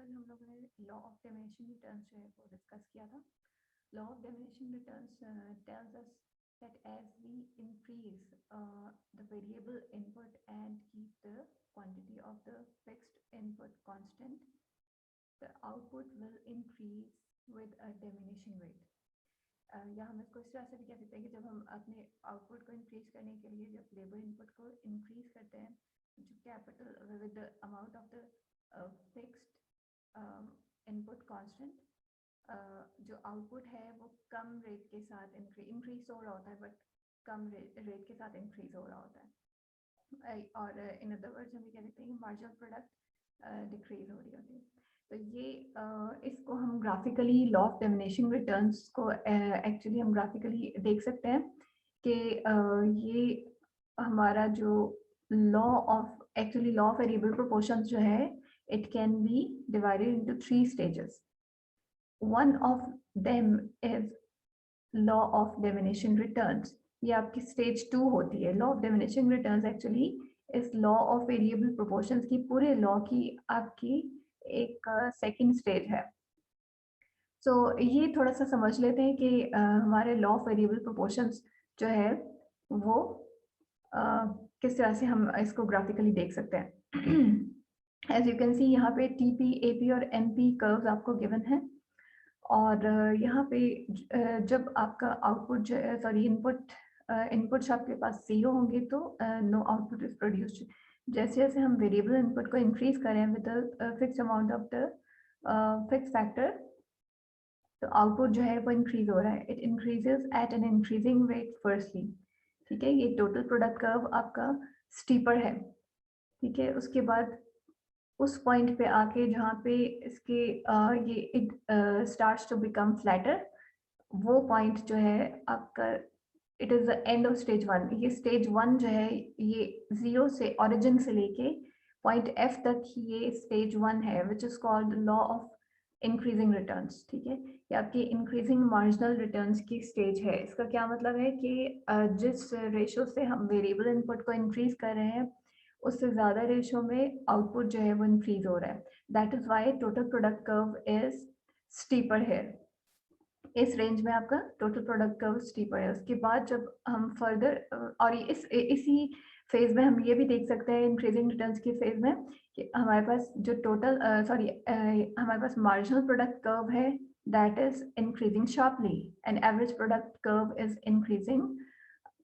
कल हम लोगों ने लॉ ऑफ डिमिनिशिंग रिटर्न्स जो है वो डिस्कस किया था. Law of diminishing returns tells us that as we increase the variable input and keep the quantity of the fixed input constant, the output will increase with a diminishing rate. या हम इसको इस तरह से भी कह सकते हैं कि जब हम अपने आउटपुट को इंक्रीज करने के लिए जब लेबर इनपुट को इंक्रीज करते हैं, जो capital with the amount of the fixed input constant, जो आउटपुट है वो कम रेट के साथ इंक्रीज हो रहा होता है, बट कम रेट के साथ इंक्रीज हो रहा होता है. और इन अदर वर्ड्स हम ये कह सकते हैं कि मार्जिनल प्रोडक्ट डिक्रीज हो रही होती है. तो ये इसको हम graphically law of diminishing returns को एक्चुअली हम ग्राफिकली देख सकते हैं कि ये हमारा जो लॉ ऑफ वेरिएबल प्रोपोर्शंस जो है, it can be divided into 3 stages. One of them is law of diminishing returns. ये आपकी stage 2 होती है. Law of diminishing returns actually is law of variable proportions की पूरे law की आपकी एक second stage है. So ये थोड़ा सा समझ लेते हैं कि हमारे law of variable proportions जो है वो किस तरह से हम इसको graphically देख सकते हैं. As you can see यहाँ पे TP, AP और MP कर्व्स आपको गिवन है, और यहाँ पे जब आपका आउटपुट सॉरी इनपुट्स आपके पास 0 होंगे तो नो आउटपुट इज प्रोड्यूस्ड. जैसे जैसे हम वेरिएबल इनपुट को इंक्रीज करें with fix amount of the fix factor, तो आउटपुट जो है वो इंक्रीज हो रहा है. It increases eight an increasing rate firstly. ठीक है, ये टोटल प्रोडक्ट कर्व आपका स्टीपर है. ठीक है, उसके बाद उस पॉइंट पे आके जहाँ पे इसके ये it starts to become flatter, वो पॉइंट जो है आपका it is the end of stage 1. ये स्टेज 1 जो है ये 0 से ओरिजिन से लेके पॉइंट F तक ये स्टेज 1 है, which is called law of increasing returns. ठीक है, ये आपकी इंक्रीजिंग मार्जिनल रिटर्न्स की स्टेज है. इसका क्या मतलब है कि जिस रेशो से हम वेरिएबल इनपुट को इंक्रीज कर रहे हैं उससे ज़्यादा रेशो में आउटपुट जो है वो इंक्रीज हो रहा है. That is why total product curve is steeper है. इस रेंज में आपका टोटल प्रोडक्ट कर्व स्टीपर है. उसके बाद जब हम फर्दर और इसी फेज में हम ये भी देख सकते हैं इंक्रीजिंग रिटर्न्स की फेज में कि हमारे पास जो टोटल हमारे पास मार्जिनल प्रोडक्ट कर्व है that is increasing sharply and average product curve is increasing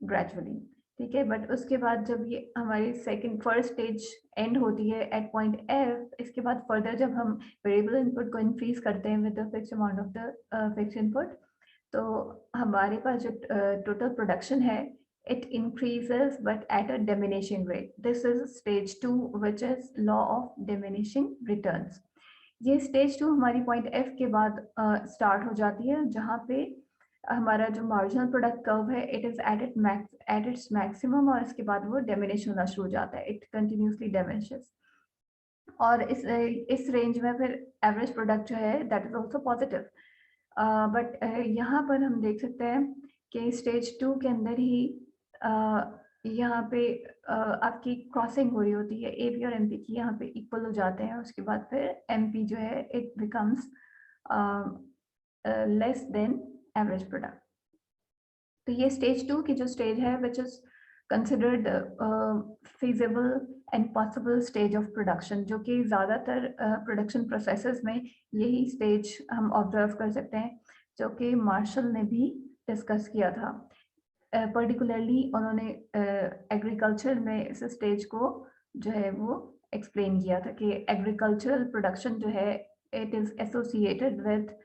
gradually. ठीक है, बट उसके बाद जब ये हमारी फर्स्ट स्टेज एंड होती है एट पॉइंट F, इसके बाद फर्दर जब हम वेरिएबल इनपुट को इंक्रीज करते हैं with the fixed amount of the fixed input, तो हमारे पास जो टोटल प्रोडक्शन है it increases but at a diminishing rate. This is stage 2 which is law of diminishing returns. ये stage 2 हमारी point F के बाद start हो जाती है, जहाँ पे हमारा जो मार्जिनल प्रोडक्ट कर्व है it is at its maximum, और इसके बाद वो डिमिनिश होना शुरू हो जाता है. इट कंटिन्यूसली डिमिनिशेस, और इस रेंज में फिर एवरेज प्रोडक्ट जो है that is also positive. But यहाँ पर हम देख सकते हैं कि स्टेज 2 के अंदर ही यहाँ पे आपकी क्रॉसिंग हो रही होती है. AP और MP की यहाँ पे इक्वल हो जाते हैं. उसके बाद फिर MP जो है it becomes less than average product. तो ये स्टेज 2 की जो स्टेज है which is considered feasible and possible stage of production, जो कि ज़्यादातर प्रोडक्शन प्रोसेसेस में यही स्टेज हम ऑब्जर्व कर सकते हैं, जो कि मार्शल ने भी डिस्कस किया था. पर्टिकुलरली उन्होंने एग्रीकल्चर में इस स्टेज को जो है वो एक्सप्लेन किया था कि एग्रीकल्चरल प्रोडक्शन जो है it is associated with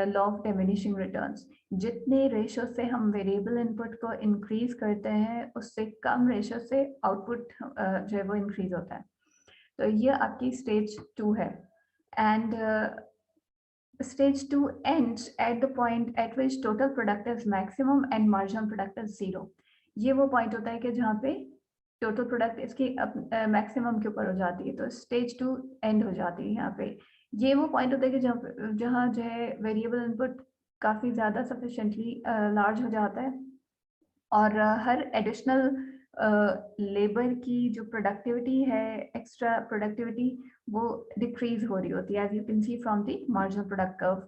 law of diminishing returns. जितने रेशो से हम वेरिएबल इनपुट को इंक्रीज करते हैं उससे कम रेशो से आउटपुट जो है वो इंक्रीज होता है. तो ये आपकी स्टेज 2 है. And stage 2 ends at the point at which total product is maximum and marginal product is 0. ये वो पॉइंट होता है कि जहाँ पे टोटल प्रोडक्ट इसकी मैक्सिमम के ऊपर हो जाती है, तो स्टेज 2 एंड हो जाती है. यहाँ पे ये वो पॉइंट होता है कि जहाँ जो है वेरिएबल इनपुट काफ़ी ज़्यादा सफिशेंटली लार्ज हो जाता है, और हर एडिशनल लेबर की जो प्रोडक्टिविटी है, एक्स्ट्रा प्रोडक्टिविटी, वो डिक्रीज हो रही होती है, as you can see from the marginal product curve.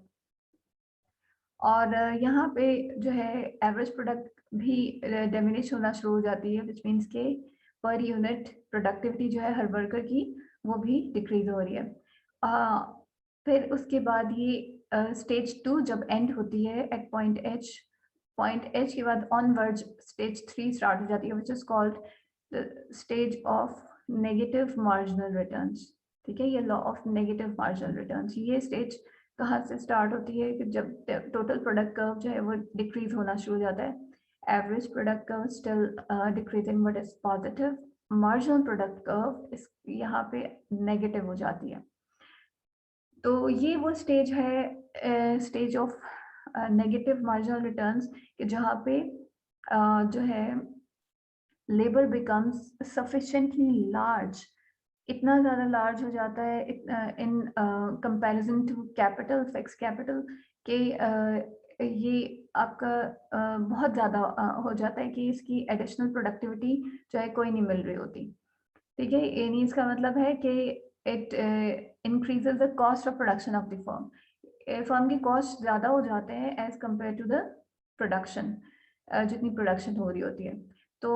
और यहाँ पे जो है एवरेज प्रोडक्ट भी डिमिनिश होना शुरू हो जाती है, विच मीन्स के पर यूनिट प्रोडक्टिविटी जो है हर वर्कर की वो भी डिक्रीज हो रही है। फिर उसके बाद ये स्टेज 2 जब एंड होती है एट पॉइंट एच के बाद ऑनवर्ड्स स्टेज 3 स्टार्ट हो जाती है, which is called stage of negative marginal returns. ठीक है, ये law of negative marginal returns, ये स्टेज कहाँ से स्टार्ट होती है कि जब टोटल प्रोडक्ट कर्व जो है वो डिक्रीज होना शुरू हो जाता है। Average product curve still decreasing but is positive, marginal product curve इस यहाँ पे नेगेटिव हो जाती है। तो ये वो स्टेज है, stage of negative marginal returns, कि जहाँ पे जो है लेबर बिकम्स सफिशिएंटली लार्ज, इतना ज़्यादा लार्ज हो जाता है in comparison to capital, fix capital, के ये आपका बहुत ज़्यादा हो जाता है कि इसकी एडिशनल प्रोडक्टिविटी जो है कोई नहीं मिल रही होती। ठीक है, यानी इसका मतलब है कि it increases the cost of production of the firm. Firm की कॉस्ट ज़्यादा हो जाते हैं as compare to the production, जितनी प्रोडक्शन हो रही होती है। तो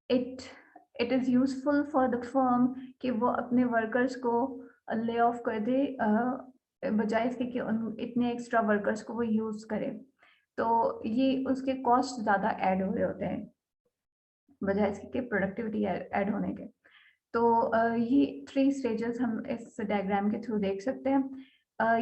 it it is useful for the firm कि वो अपने वर्कर्स को ले ऑफ कर दे, बजाय इसके कि इतने एक्स्ट्रा वर्कर्स को वो यूज़ करे। तो ये उसके कॉस्ट ज़्यादा ऐड हो रहे होते हैं बजाय इसके कि प्रोडक्टिविटी ऐड होने के। तो ये 3 स्टेजेस हम इस डायग्राम के थ्रू देख सकते हैं।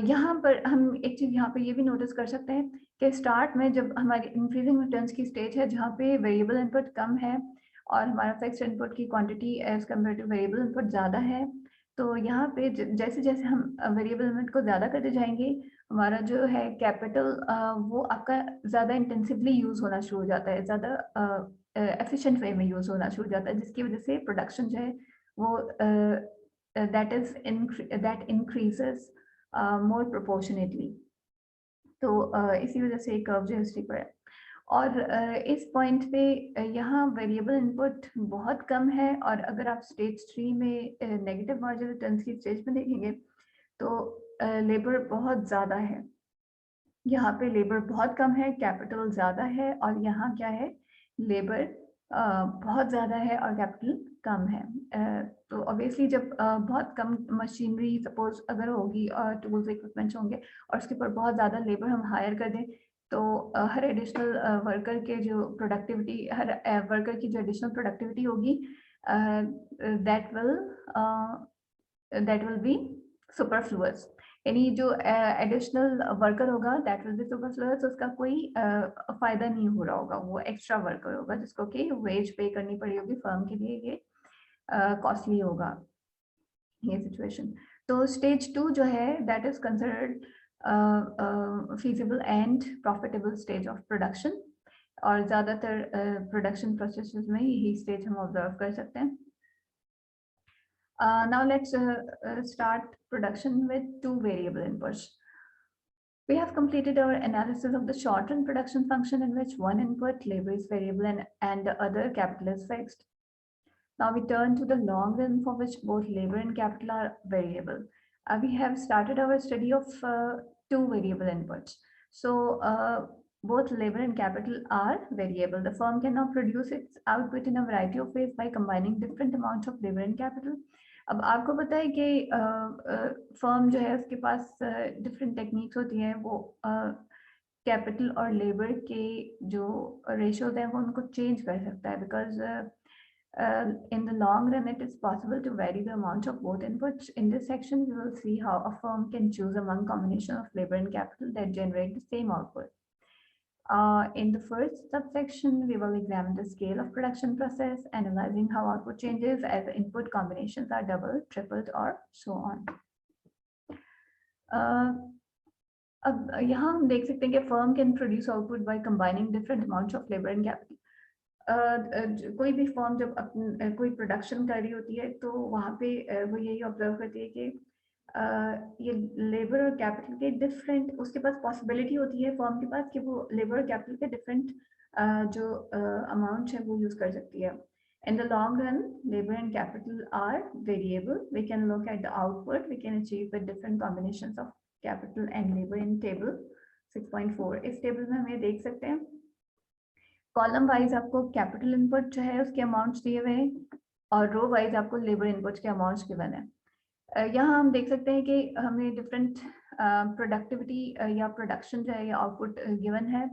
यहाँ पर हम एक चीज़ यहाँ पे ये भी नोटिस कर सकते हैं कि स्टार्ट में जब हमारी इंक्रीजिंग रिटर्न्स की स्टेज है, जहाँ पे वेरिएबल इनपुट कम है और हमारा फिक्स्ड इनपुट की quantity as compare to variable input ज़्यादा है, तो यहाँ पे जैसे जैसे हम वेरिएबल इनपुट को ज़्यादा करते जाएंगे, हमारा जो है कैपिटल वो आपका ज़्यादा इंटेंसिवली यूज़ होना शुरू हो जाता है, ज़्यादा एफिशिएंट वे में यूज़ होना शुरू हो जाता है, जिसकी वजह से प्रोडक्शन जो है वो that increases more proportionately। तो इसी वजह से कर्व जो हिस्ट्री पर है। और इस पॉइंट पे यहाँ वेरिएबल इनपुट बहुत कम है, और अगर आप स्टेज 3 में नेगेटिव मार्जिनल रिटर्न्स की स्टेज में देखेंगे तो लेबर बहुत ज़्यादा है। यहाँ पे लेबर बहुत कम है, कैपिटल ज़्यादा है, और यहाँ क्या है, लेबर बहुत ज़्यादा है और कैपिटल कम है। तो ऑब्वियसली जब बहुत कम मशीनरी सपोज अगर होगी और टूल्स इक्विपमेंट्स होंगे और उसके ऊपर बहुत ज़्यादा लेबर हम हायर कर दें, तो हर एडिशनल वर्कर के जो प्रोडक्टिविटी, हर वर्कर की जो एडिशनल प्रोडक्टिविटी होगी, दैट विल बी सुपरफ्लुअस। यानी जो एडिशनल वर्कर होगा दैट विल बी सुपरफ्लुअस, उसका कोई फायदा नहीं हो रहा होगा, वो एक्स्ट्रा वर्कर होगा जिसको कि वेज पे करनी पड़ी होगी फर्म के लिए, ये कॉस्टली होगा ये सिचुएशन। तो स्टेज 2 जो है that is considered feasible and profitable stage of production, और ज़्यादातर प्रोडक्शन प्रोसेसेस में यही स्टेज हम ऑब्जर्व कर सकते हैं। Now let's start production with 2 variable inputs. We have completed our analysis of the short-run production function in which one input, labor, is variable and the other, capital, is fixed. Now we turn to the long run for which both labor and capital are variable. We have started our study of 2 variable inputs. So both labor and capital are variable. The firm can now produce its output in a variety of ways by combining different amounts of labor and capital. अब आपको पता है कि firm जो है उसके पास different techniques होती हैं, वो कैपिटल और लेबर के जो रेशियोज हैं वो उनको चेंज कर सकता है, because in the long run it is possible to vary the amount of both inputs. In this section we will see how a firm can choose among combination of labor and capital that generate the same output. In the first subsection, we will examine the scale of production process, analyzing how output changes as input combinations are doubled, tripled, or so on. अब यहाँ हम देख सकते हैं कि firm can produce output by combining different amounts of labor and capital. कोई भी firm जब कोई प्रोडक्शन कर रही होती है तो वहाँ पे वो यही ऑब्जर्व करती है कि ये लेबर और कैपिटल के डिफरेंट, उसके पास पॉसिबिलिटी होती है फर्म के पास कि वो लेबर और कैपिटल के डिफरेंट जो अमाउंट है वो यूज कर सकती है. In the long run, labor and capital are variable. We can look at the output we can achieve with different combinations of capital and labor in table 6.4. इस table में हम ये देख सकते हैं कॉलम वाइज आपको कैपिटल इनपुट जो है उसके अमाउंट्स दिए हुए हैं और रो वाइज आपको लेबर इनपुट के अमाउंट्स गिवन है. यहाँ हम देख सकते हैं कि हमें डिफरेंट प्रोडक्टिविटी या प्रोडक्शन जो है या आउटपुट गिवन है.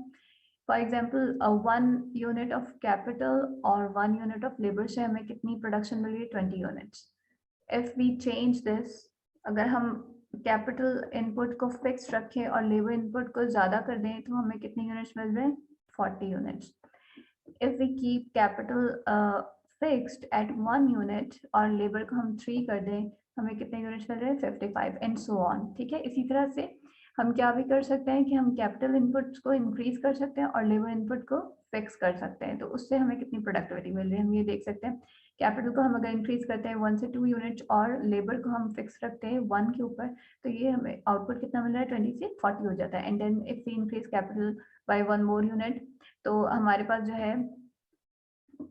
For example 1 unit of capital और 1 यूनिट ऑफ लेबर से हमें कितनी प्रोडक्शन मिल रही है 20 units. If we change this, अगर हम कैपिटल इनपुट को फिक्स रखें और लेबर इनपुट को ज़्यादा कर दें तो हमें कितनी यूनिट्स मिल रहे हैं 40 units. If we keep capital fixed at 1 unit और लेबर को हम 3 कर दें हमें कितने यूनिट्स मिल रहे हैं 55 एंड सो ऑन. ठीक है, इसी तरह से हम क्या भी कर सकते हैं कि हम कैपिटल इनपुट्स को इंक्रीज कर सकते हैं और लेबर इनपुट को फिक्स कर सकते हैं. तो उससे हमें कितनी प्रोडक्टिविटी मिल रही है हम ये देख सकते हैं. कैपिटल को हम अगर इंक्रीज करते हैं 1 से 2 यूनिट्स और लेबर को हम फिक्स रखते हैं 1 के ऊपर तो ये हमें आउटपुट कितना मिल रहा है 20 से 40 हो जाता है. And then if we increase capital by 1 more unit तो हमारे पास जो है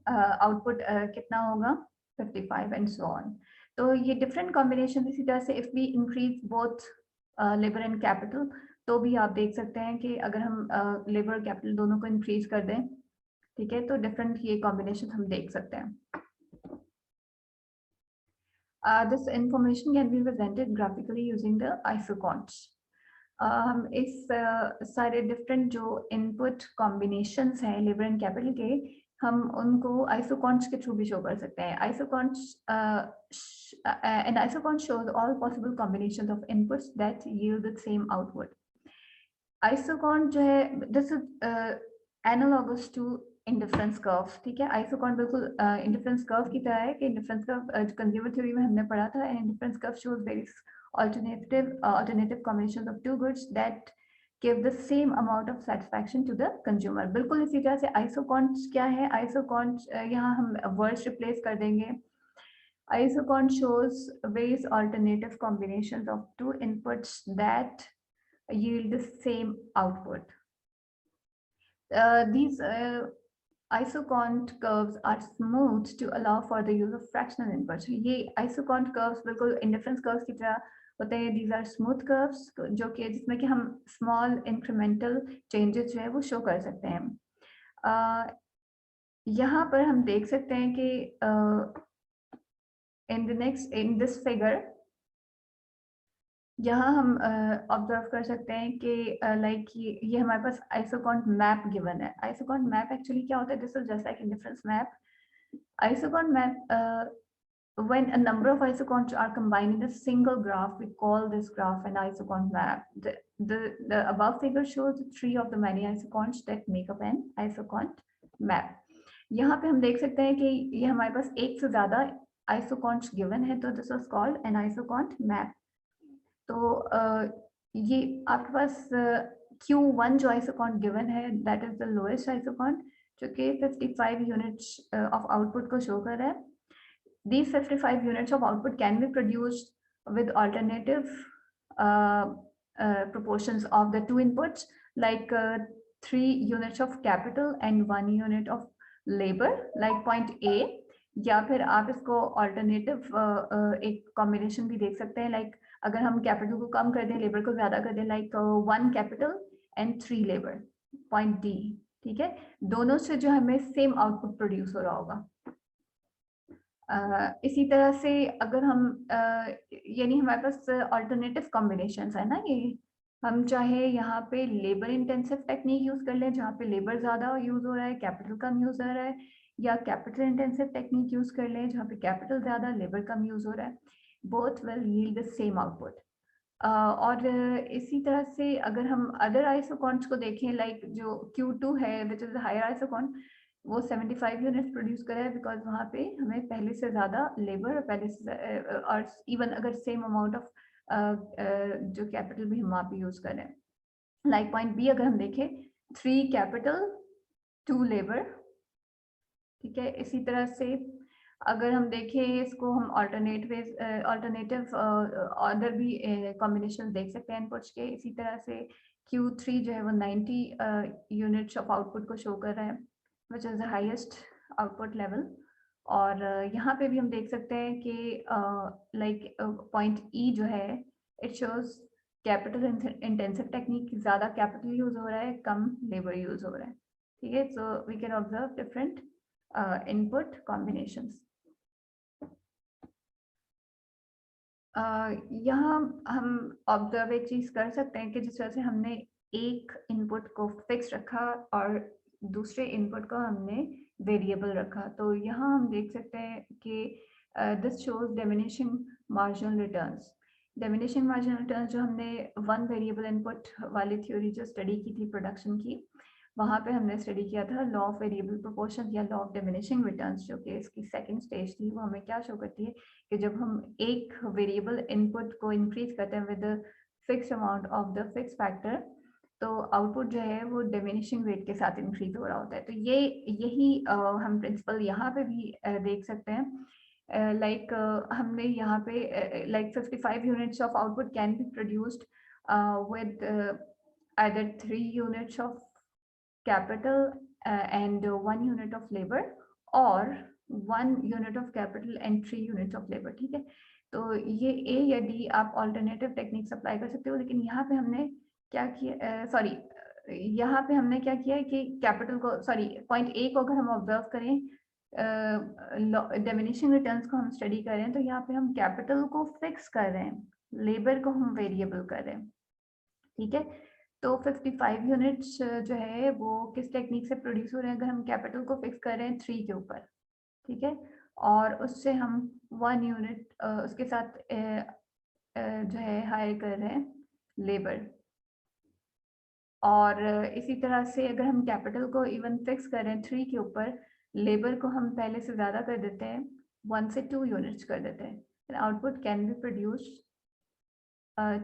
आउटपुट कितना होगा 55 एंड सो ऑन. तो ये डिफरेंट कॉम्बिनेशन इसी तरह से if we increase both labour and capital तो भी आप देख सकते हैं कि अगर हम लेबर और कैपिटल दोनों को इंक्रीज कर दें ठीक है तो डिफरेंट ये कॉम्बिनेशन हम देख सकते हैं. This information can be presented graphically using the isocons. हम इस सारे डिफरेंट जो इनपुट कॉम्बिनेशंस हैं लेबर एंड कैपिटल के हम उनको आइसोकॉन्स के थ्रू भी शो कर सकते हैं. आइसोकॉन्स an isocon shows all possible combinations of inputs that yield the same output. Isocon जो है this is analogous to indifference curve. ठीक है, आइसोकॉन बिल्कुल इंडिफरेंस कर्व की तरह है कि इंडिफरेंस कर्व कंज्यूमर थ्योरी में हमने पढ़ा था. Indifference curve shows various alternative combinations of two goods that give the same amount of satisfaction to the consumer. बिल्कुल इसी तरह से आइसोकॉन्स क्या है, आइसोकॉन्स यहाँ हम वर्ड्स रिप्लेस कर देंगे. Isocon shows various alternative combinations of two inputs that yield the same output. These isocont curves are smooth to allow for the use of fractional inputs. ये isocont curves बिल्कुल indifference curves की तरह होते हैं. These are smooth curves जो कि जिसमें कि हम small incremental changes जो है वो show कर सकते हैं. यहाँ पर हम देख सकते हैं कि in this figure यहाँ हम ऑब्जर्व कर सकते हैं कि लाइक ये हमारे पास आइसोकॉन्ट मैप गिवन है. आइसोकॉन्ट मैप एक्चुअली क्या होता है, this is just like indifference map. Isoquant map when a number of isoconts are combined in a single graph, we call this graph an isocont map. The above figure shows three of the many isoconts that make up an isocont map. यहाँ पे हम देख सकते हैं कि ये हमारे पास एक से ज्यादा isoconts given है तो this is called an isocont map. तो ये आपके पास Q1 जो आइसोकॉन्ट गिवन है that is the lowest isoquant जो कि 55 यूनिट्स ऑफ आउटपुट को शो कर रहा है. These 55 units of output can be produced with alternative proportions of the two inputs like 3 units of capital and 1 unit of labor like point A. या फिर आप इसको alternative एक combination भी देख सकते हैं like अगर हम कैपिटल को कम कर दें लेबर को ज्यादा कर दें like 1 capital and 3 labour point D. ठीक है, दोनों से जो हमें सेम आउटपुट प्रोड्यूस हो रहा होगा. इसी तरह से अगर हम यानी हमारे पास अल्टरनेटिव कॉम्बिनेशंस है ना, ये हम चाहे यहाँ पे लेबर इंटेंसिव टेक्निक यूज कर लें जहाँ पे लेबर ज्यादा यूज हो रहा है कैपिटल कम यूज हो रहा है, या कैपिटल इंटेंसिव टेक्निक यूज कर लें जहाँ पे कैपिटल ज्यादा लेबर कम यूज हो रहा है. both will yield the same output. और इसी तरह से अगर हम अदर आइसोकॉन्ट्स को देखें लाइक जो Q2 है विच इज हायर आइसोकॉन्ट वो 75 यूनिट्स प्रोड्यूस कर रहा है बिकॉज वहाँ पे हमें पहले से ज़्यादा लेबर और पहले से और इवन अगर सेम अमाउंट ऑफ जो कैपिटल भी हम वहाँ पे यूज़ कर रहे हैं. लाइक पॉइंट बी अगर हम देखें 3 कैपिटल 2 लेबर. ठीक है, इसी तरह से अगर हम देखें इसको हम अल्टरनेटिव अदर भी कॉम्बिनेशन देख सकते हैं इनपुट्स के. इसी तरह से Q3 जो है वो 90 यूनिट्स ऑफ आउटपुट को शो कर रहा है, which is the highest output level. और यहाँ पे भी हम देख सकते हैं कि लाइक पॉइंट ई जो है it shows capital intensive technique, ज़्यादा कैपिटल यूज हो रहा है, कम लेबर यूज हो रहा है। ठीक है, so we can observe different input combinations. यहाँ हम ऑब्जर्व एक चीज कर सकते हैं कि जिस तरह से हमने एक इनपुट को फिक्स रखा और दूसरे इनपुट को हमने वेरिएबल रखा, तो यहाँ हम देख सकते हैं कि this shows diminishing marginal returns. Diminishing marginal returns जो हमने वन वेरिएबल इनपुट वाली थ्योरी जो स्टडी की थी प्रोडक्शन की, वहाँ पे हमने स्टडी किया था लॉ ऑफ वेरिएबल प्रोपोर्शन या लॉ ऑफ डिमिनिशिंग रिटर्न्स, जो कि इसकी सेकंड स्टेज थी। वो हमें क्या शो करती है कि जब हम एक वेरिएबल इनपुट को इंक्रीज करते हैं with fix amount of the fix factor, तो आउटपुट जो है वो डिमिनिशिंग रेट के साथ इंक्रीज हो रहा होता है। तो यही हम प्रिंसिपल यहाँ पे भी देख सकते हैं। लाइक हमने यहाँ पे like 55 units of output can be produced with either 3 units of capital and 1 unit of labor, or 1 unit of capital and 3 units of labor। ठीक है, तो ये A या D आप ऑल्टरनेटिव टेक्निक्स अप्लाई कर सकते हो, लेकिन यहाँ पे हमने क्या किया, सॉरी यहाँ पे हमने क्या किया है कि कैपिटल को, सॉरी पॉइंट ए को अगर हम ऑब्जर्व करें, डिमिनिशिंग रिटर्न्स को हम स्टडी कर रहे हैं, तो यहाँ पे हम कैपिटल को फिक्स कर रहे हैं, लेबर को हम वेरिएबल कर रहे हैं। ठीक है, तो 55 यूनिट्स जो है वो किस टेक्निक से प्रोड्यूस हो रहे हैं, अगर हम कैपिटल को फिक्स कर रहे हैं 3 के ऊपर। ठीक है, और उससे हम 1 यूनिट उसके साथ जो है हायर कर रहे हैं लेबर। और इसी तरह से अगर हम कैपिटल को इवन फिक्स कर रहे हैं 3 के ऊपर, लेबर को हम पहले से ज़्यादा कर देते हैं, 1 से 2 यूनिट्स कर देते हैं, output can be produce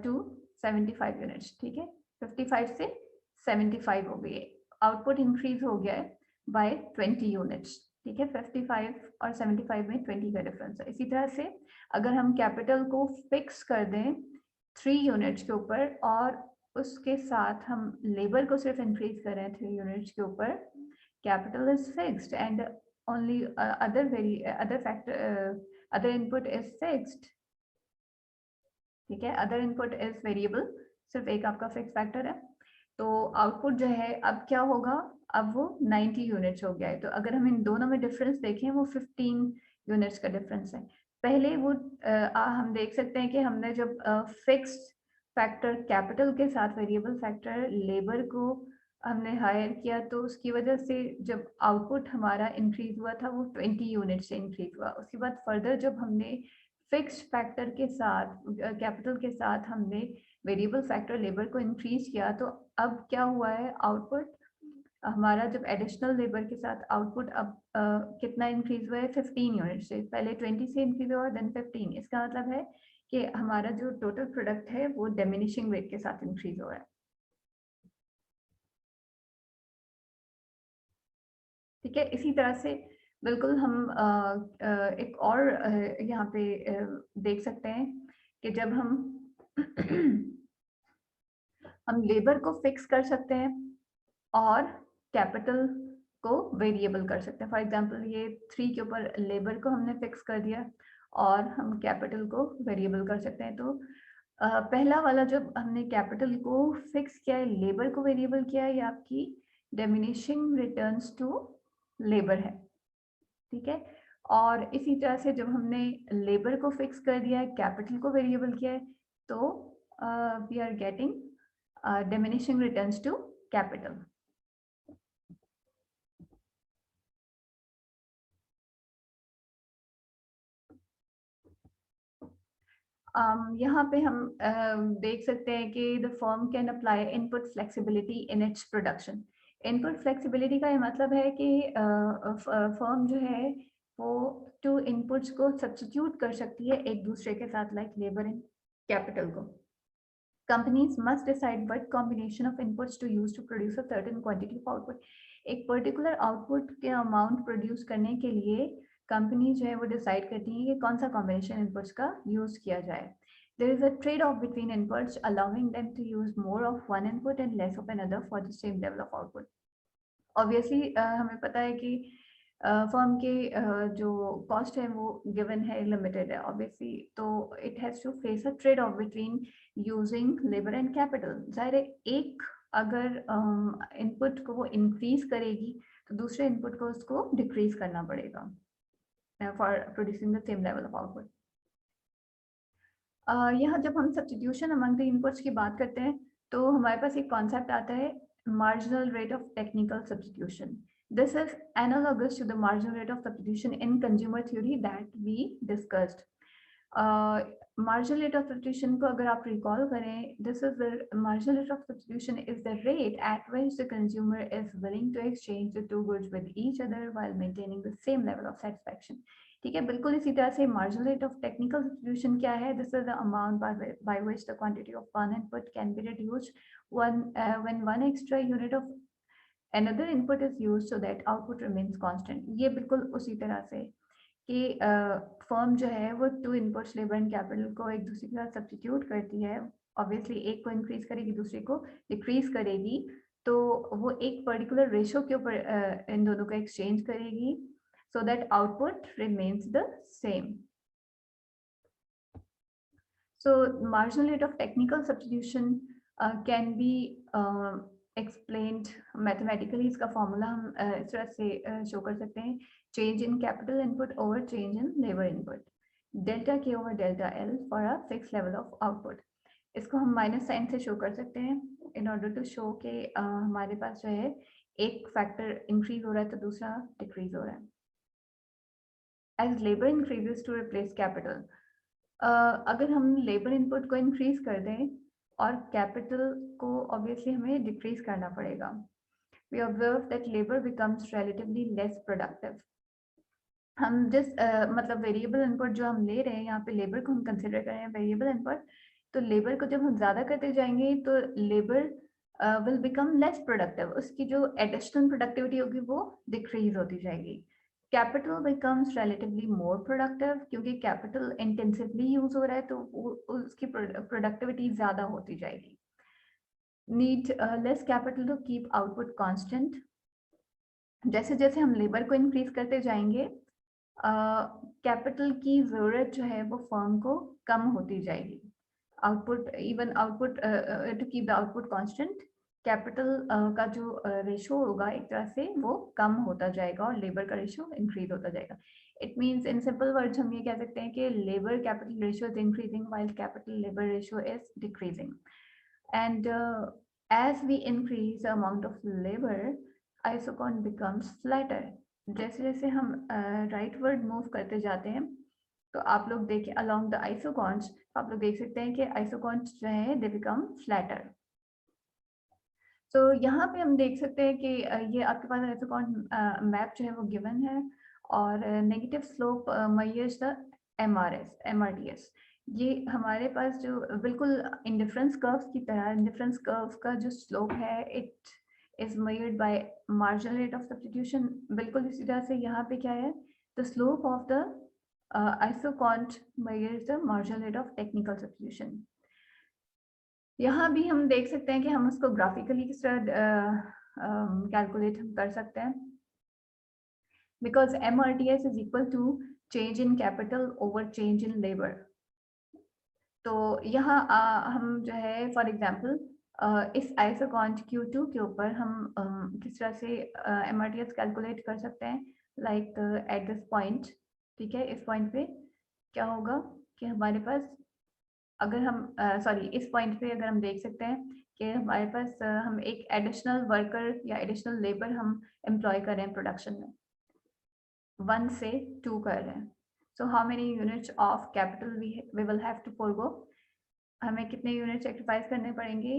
to 75 units. ठीक है, 55 से 75 हो गई, आउटपुट इंक्रीज हो गया है बाय 20 यूनिट्स। ठीक है, 55 और 75 में 20 का डिफरेंस है। इसी तरह से अगर हम कैपिटल को फिक्स कर दें 3 यूनिट्स के ऊपर और उसके साथ हम लेबर को सिर्फ इंक्रीज कर रहे हैं 3 यूनिट्स के ऊपर, capital is fixed and only other input is fixed. ठीक है, अदर इनपुट इज वेरिएबल, सिर्फ एक आपका फिक्स फैक्टर है, तो आउटपुट जो है अब क्या होगा, अब वो 90 यूनिट्स हो गया है। तो अगर हम इन दोनों में डिफरेंस देखें, वो 15 यूनिट्स का डिफरेंस है। पहले वो हम देख सकते हैं कि हमने जब फिक्स फैक्टर कैपिटल के साथ वेरिएबल फैक्टर लेबर को हमने हायर किया, तो उसकी वजह से जब आउटपुट हमारा इंक्रीज हुआ था वो 20 यूनिट से इंक्रीज हुआ। उसके बाद फर्दर जब हमने फिक्स फैक्टर के साथ कैपिटल के साथ हमने वेरिएबल फैक्टर लेबर को इंक्रीज किया, तो अब क्या हुआ है, आउटपुट हमारा जब एडिशनल लेबर के साथ आउटपुट अब कितना इंक्रीज हुआ है, 15 यूनिट से, पहले 20 से इंक्रीज हुआ देन 15। इसका मतलब है कि हमारा जो टोटल प्रोडक्ट है वो डिमिनिशिंग रेट के साथ इंक्रीज हो रहा है। ठीक है, इसी तरह से बिल्कुल हम एक और यहाँ पे देख सकते हैं कि जब हम लेबर को फिक्स कर सकते हैं और कैपिटल को वेरिएबल कर सकते हैं। फॉर एग्जांपल ये 3 के ऊपर लेबर को हमने फिक्स कर दिया और हम कैपिटल को वेरिएबल कर सकते हैं। तो पहला वाला जब हमने कैपिटल को फिक्स किया है, लेबर को वेरिएबल किया है, ये आपकी डिमिनिशिंग रिटर्न्स टू लेबर है। ठीक है, और इसी तरह से जब हमने लेबर को फिक्स कर दिया है, कैपिटल को वेरिएबल किया है, तो we are getting diminishing returns to capital. यहाँ पे हम देख सकते हैं कि the firm can apply input flexibility in its production. Input flexibility का ये मतलब है कि फर्म जो है वो 2 इनपुट्स को सब्स्टिट्यूट कर सकती है एक दूसरे के साथ, लाइक लेबर एंड कैपिटल को। Companies must decide what combination of inputs to use to produce a certain quantity of output। एक पर्टिकुलर आउटपुट के अमाउंट प्रोड्यूस करने के लिए कंपनी जो है वो डिसाइड करती है कि कौन सा कॉम्बिनेशन इनपुट्स का यूज किया जाए। There is a trade-off between inputs, allowing them to use more of one input and less of another for the same level of output. Obviously हमें पता है कि फर्म के जो कॉस्ट है वो गिवन है, लिमिटेड है ऑब्वियसली, तो it has to face a trade off between using labour and capital. जाहिर है एक अगर इनपुट को वो इंक्रीज करेगी तो दूसरे इनपुट को उसको डिक्रीज करना पड़ेगा for producing the same level of output. यहाँ जब हम सब्स्टिट्यूशन अमंग द इनपुट्स की बात करते हैं तो हमारे पास एक कॉन्सेप्ट आता है marginal rate of technical substitution. This is analogous to the marginal rate of substitution in consumer theory that we discussed. Marginal rate of substitution को अगर आप recall करें, this is the marginal rate of substitution is the rate at which the consumer is willing to exchange the two goods with each other while maintaining the same level of satisfaction. ठीक है, बिल्कुल इसी तरह से marginal rate of technical substitution क्या है? This is the amount by which the quantity of one input can be reduced when one extra unit of another input is used so that output remains constant. ये बिल्कुल उसी तरह से कि firm जो है वो to inputs labour and capital को एक दूसरे के साथ सब्स्टिट्यूट करती है. ऑब्वियसली एक को इंक्रीज करेगी, दूसरे को डिक्रीज करेगी, तो वो एक पर्टिकुलर रेशो के ऊपर इन दोनों का एक्सचेंज करेगी so that output remains the same. So marginal rate of technical substitution can be explained mathematically. इसका formula हम इस तरह से show कर सकते हैं, change in capital input over change in labor input, delta K over delta L for a fixed level of output. इसको हम माइनस साइन से शो कर सकते हैं in order to show कि हमारे पास जो है एक फैक्टर इंक्रीज हो रहा है तो दूसरा डिक्रीज हो रहा है. As labor increases to replace capital, अगर हम लेबर इनपुट को इंक्रीज कर दें और कैपिटल को ऑब्वियसली हमें डिक्रीज करना पड़ेगा. We observe that labor becomes relatively less productive. हम जिस मतलब वेरिएबल इनपुट जो हम ले रहे हैं, यहाँ पे लेबर को हम कंसिडर कर रहे हैं वेरिएबल इनपुट, तो लेबर को जब हम ज्यादा करते जाएंगे तो labour will become less productive. उसकी जो एडिशनल प्रोडक्टिविटी होगी वो डिक्रीज होती जाएगी. Capital becomes relatively more productive, क्योंकि कैपिटल इंटेंसिवली यूज हो रहा है तो उसकी प्रोडक्टिविटी ज्यादा होती जाएगी. Need less capital to keep output constant. जैसे जैसे हम लेबर को इंक्रीज करते जाएंगे कैपिटल की जरूरत जो है वो फर्म को कम होती जाएगी. Output even output to keep the output constant, capital का जो रेशो होगा एक तरह से वो कम होता जाएगा और लेबर का रेशो इंक्रीज होता जाएगा. It means in simple words हम ये कह सकते हैं कि labour capital ratio is increasing while capital labour ratio is decreasing. And as we increase the amount of labour, isoquant becomes flatter. जैसे जैसे हम राइटवर्ड मूव करते जाते हैं तो आप लोग देखें अलोंग द आइसोकॉन्स, आप लोग देख सकते हैं कि आइसोकॉन्स जो है दे बिकम फ्लैटर. तो यहाँ पे हम देख सकते हैं कि ये आपके पास आइसोकॉन मैप जो है वो गिवन है और negative slope measures the MRTS. ये हमारे पास जो बिल्कुल इंडिफरेंस कर्व्स की तरह, इंडिफरेंस कर्व का जो स्लोप है it is measured by marginal rate of substitution. बिल्कुल इसी तरह से यहाँ पे क्या है, the slope of the isocont measures the marginal rate of technical substitution. यहाँ भी हम देख सकते हैं कि हम उसको ग्राफिकली किस तरह कैलकुलेट हम कर सकते हैं. Because MRTS is equal to change in capital over change in labor. तो यहाँ हम जो है फॉर एग्जाम्पल इस आइसोकॉन्ट Q2 के ऊपर हम किस तरह से MRTS कैलकुलेट कर सकते हैं, लाइक एट दिस पॉइंट. ठीक है, इस पॉइंट पे क्या होगा कि हमारे पास अगर हम इस पॉइंट पे अगर हम देख सकते हैं कि हमारे पास हम एक एडिशनल वर्कर या एडिशनल लेबर हम एम्प्लॉय कर रहे हैं प्रोडक्शन में, 1 से 2 कर रहे हैं. So how many units of capital we will have to forgo. हमें कितने यूनिट सेक्रीफाइस करने पड़ेंगे,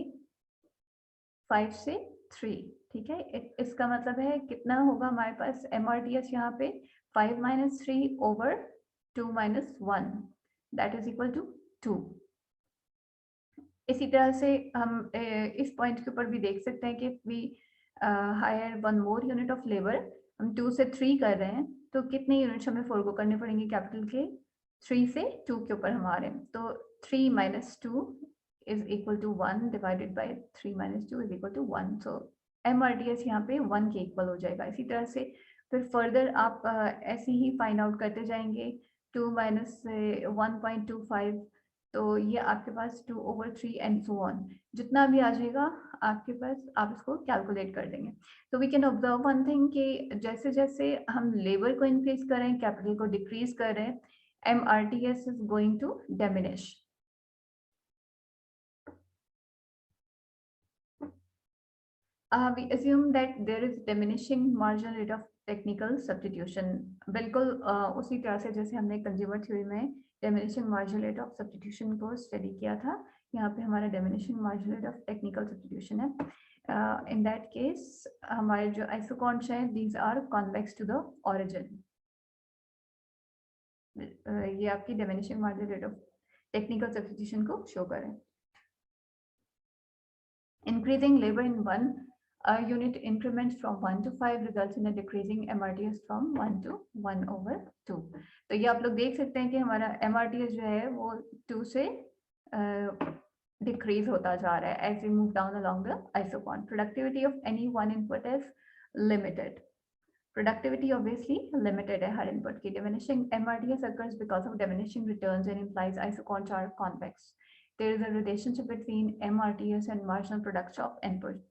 5 से 3. ठीक है, इसका मतलब है कितना होगा हमारे पास MRTS यहाँ पे 5 - 3 over 2 - 1 that is equal to 2. इसी तरह से हम इस पॉइंट के ऊपर भी देख सकते हैं कि we hire 1 more unit of labor, हम 2 से 3 कर रहे हैं तो कितने यूनिट्स हमें फोरगो करने पड़ेंगे कैपिटल के, 3 से 2 के ऊपर हम आ रहे हैं, तो 3 minus 2 is equal to 1 divided by 3 minus 2 is equal to 1। So MRTS यहाँ पे 1 के इक्वल हो जाएगा। इसी तरह से फिर फर्दर आप ऐसे ही फाइंड आउट करते जाएंगे। 2 माइनस 1.25, तो ये आपके पास 2/3 एंड सो ऑन, जितना भी आ जाएगा आपके पास आप इसको कैलकुलेट कर देंगे। तो we can observe one thing कि जैसे जैसे हम लेबर को इंक्रीज कर रहे हैं, कैपिटल को डिक्रीज कर रहे हैं, MRTS is going to diminish. We assume that there is diminishing marginal rate of technical substitution. बिल्कुल उसी तरह से जैसे हमने कंज्यूमर थ्योरी में diminishing marginal rate of substitution को स्टडी किया था, यहाँ पे हमारा diminishing marginal rate of technical substitution है। In that case हमारे जो isoconch हैं, these are convex to the origin. ये आपकी diminishing marginal rate of technical substitution को शो करें। Increasing labor in one unit increments from 1 to 5 results in a decreasing MRTS from 1 to 1/2. तो ये आप लोग देख सकते हैं कि हमारा MRTS जो है वो 2 से decrease होता जा रहा है as we move down along the isochron. Productivity of any one input is limited. Productivity obviously limited है हर input की. Diminishing MRTS occurs because of diminishing returns and implies isochron are convex. There is a relationship between MRTS and marginal production of input.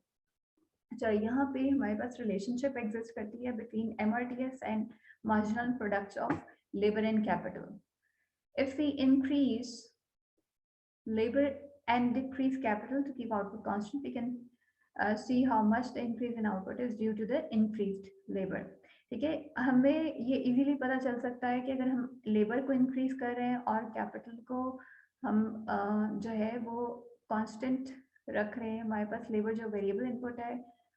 अच्छा, यहाँ पे हमारे पास relationship exist करती है between MRTS and marginal product of labor and capital. If we increase labor and decrease capital to keep output constant, we can see how much the increase in output is due to the increased labor. ठीक है, हमें ये easily पता चल सकता है कि अगर हम लेबर को इंक्रीज कर रहे हैं और कैपिटल को हम जो है वो कांस्टेंट रख रहे हैं, हमारे पास लेबर जो वेरिएबल इनपुट है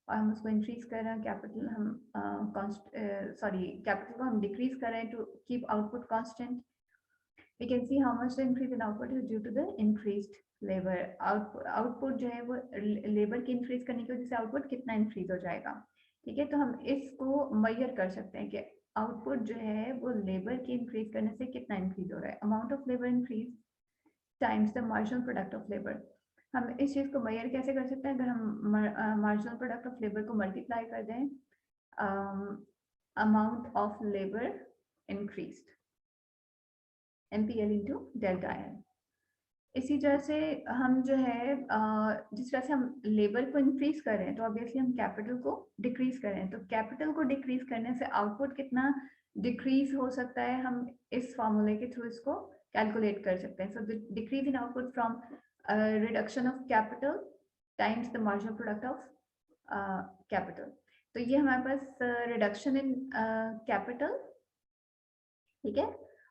और हम उसको इंक्रीज कर रहे हैं, कैपिटल हम कैपिटल को हम डिक्रीज कर रहे हैं to keep output constant, we can see how much the increase in output is due to the increased labor. Output जो है वो लेबर की इंक्रीज करने की वजह से आउटपुट कितना इंक्रीज हो जाएगा। ठीक है, तो हम इसको मेजर कर सकते हैं कि आउटपुट जो है वो लेबर की इंक्रीज करने से कितना इंक्रीज हो रहा है। Amount of labour increase times the marginal product of labour. हम इस चीज को मेजर कैसे कर सकते हैं? अगर हम मार्जिनल प्रोडक्ट ऑफ लेबर को मल्टीप्लाई कर दें amount of labour increased, MPL into delta L। इसी तरह से हम जो है जिस तरह से हम लेबर को इंक्रीज कर रहे हैं तो ऑब्वियसली हम कैपिटल को डिक्रीज कर रहे हैं, तो कैपिटल को डिक्रीज करने से आउटपुट कितना डिक्रीज हो सकता है, हम इस फॉर्मूले के थ्रू इसको कैलकुलेट कर सकते हैं। So decrease in output from reduction of capital times the marginal product of capital. तो ये हमारे पास रिडक्शन इन कैपिटल, ठीक है,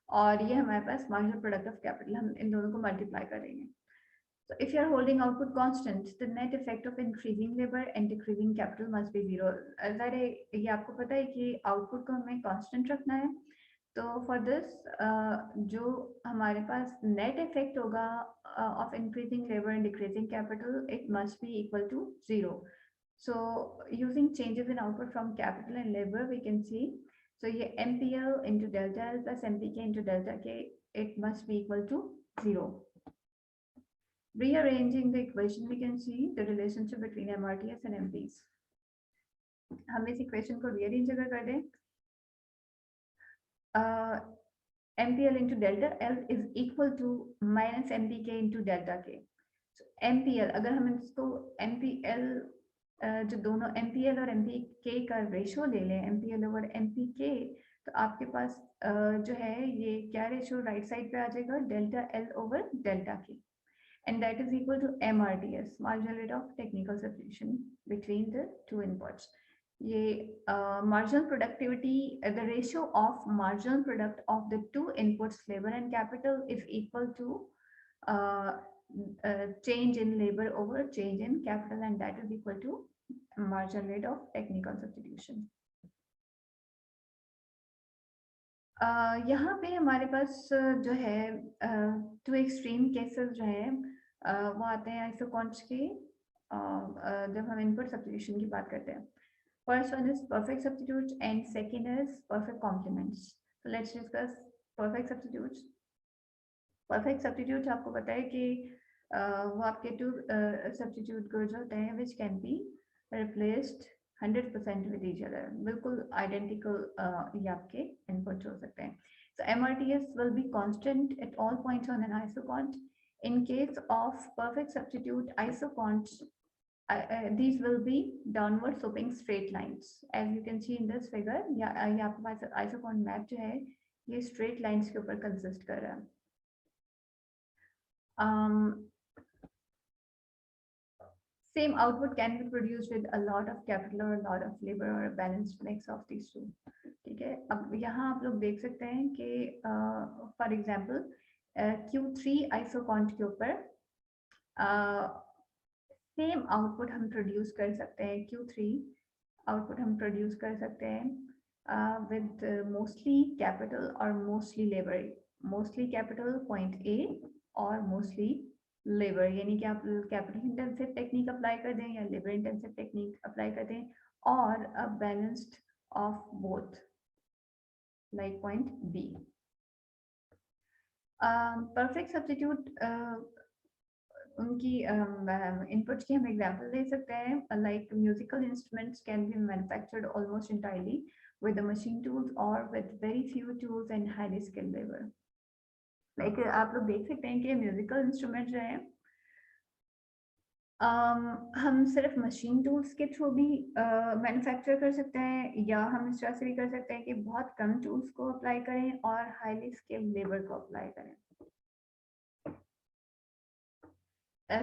और ये हमारे पास मार्जिनल प्रोडक्ट ऑफ कैपिटल, हम इन दोनों को मल्टीप्लाई करेंगे। So if you are holding output constant, the net effect of increasing labor and decreasing capital must be zero. अगर ये आपको पता है कि आउटपुट को हमें कांस्टेंट रखना है, तो फॉर दिस जो हमारे पास नेट इफेक्ट होगा of increasing labour and decreasing capital, it must be equal to zero. So using changes in output from capital and labor, we can see, so ये MPL into delta L plus MPK into delta K, it must be equal to zero. Rearranging the equation, we can see the relationship between MRTS and MPs. हम इस equation को rearrange अगर कर दें, MPL into delta L is equal to minus MPK into delta K. So MPL, अगर हम इसको MPL जो दोनों MPL और MPK का रेशो ले लें, MPL ओवर MPK, तो आपके पास जो है ये क्या रेशो राइट साइड पे आ जाएगा, delta L over delta K, and that is equal to MRTS, marginal rate of technical substitution between the two inputs. ये marginal productivity, the ratio of marginal product of the two inputs, labor and capital, is equal to change in labor over change in capital, and that is equal to marginal rate of technical substitution. यहाँ पे हमारे पास जो है to extreme cases जो है वो आते हैं आइसोकॉन्च के, जब हम इनपुट सब्स्टिट्यूशन की बात करते हैं। First one is perfect substitutes and second is perfect complements. So let's discuss perfect substitutes. Perfect substitute आपको पता है कि वो आपके टू सब्स्टिट्यूट गुड्स होते हैं which can be replaced 100% with each other, बिल्कुल आइडेंटिकल ये आपके इनपुट्स हो सकते हैं. So MRTS will be constant at all points on an isocont. In case of perfect substitute isoconts, these will be downward sloping straight lines. As you can see in this figure, या आपके पास isocont map जो है ये straight lines के ऊपर consist कर रहा है. Same output can be produced with a lot of capital or a lot of labor or a balanced mix of these two. ठीक है, अब यहाँ आप लोग देख सकते हैं कि फॉर एग्जाम्पल Q3 आइसोकॉन्ट के ऊपर सेम आउटपुट हम प्रोड्यूस कर सकते हैं. Q3 आउटपुट हम प्रोड्यूस कर सकते हैं with mostly capital or mostly labor. Mostly capital point A और mostly labor, यानी कि आप कैपिटल इंटेंसिव टेक्निक अप्लाई कर दें या लेबर इंटेंसिव टेक्निक अप्लाई कर दें, और a balanced of both like point B. Perfect substitute उनकी इनपुट्स की हम एग्जांपल दे सकते हैं. Like musical instruments can be manufactured almost entirely with the machine tools or with very few tools and highly skilled labor. Like आप लोग देख सकते हैं कि म्यूजिकल इंस्ट्रूमेंट जो है हम सिर्फ मशीन टूल्स के थ्रू भी मैन्युफैक्चर कर सकते हैं, या हम इस तरह से भी कर सकते हैं कि बहुत कम टूल्स को अप्लाई करें और हाईली स्किल्ड लेबर को अप्लाई करें.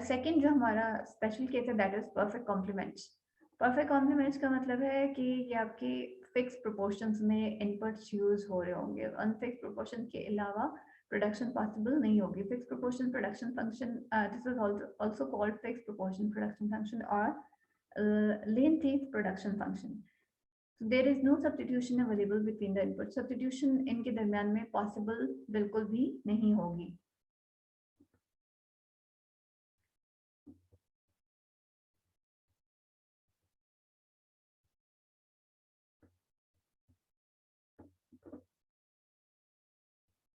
सेकंड जो हमारा स्पेशल केस है that is perfect complements. Perfect complements का मतलब है कि ये आपके फिक्स प्रोपोर्शंस में इनपुट्स यूज हो रहे होंगे, अनफिक्स प्रोपोर्शन के अलावा production possible नहीं होगी. Fixed proportion production function, this is also called fixed proportion production function or length production function. So there is no substitution available between the input. Substitution इनके दरम्यान में possible बिल्कुल भी नहीं होगी.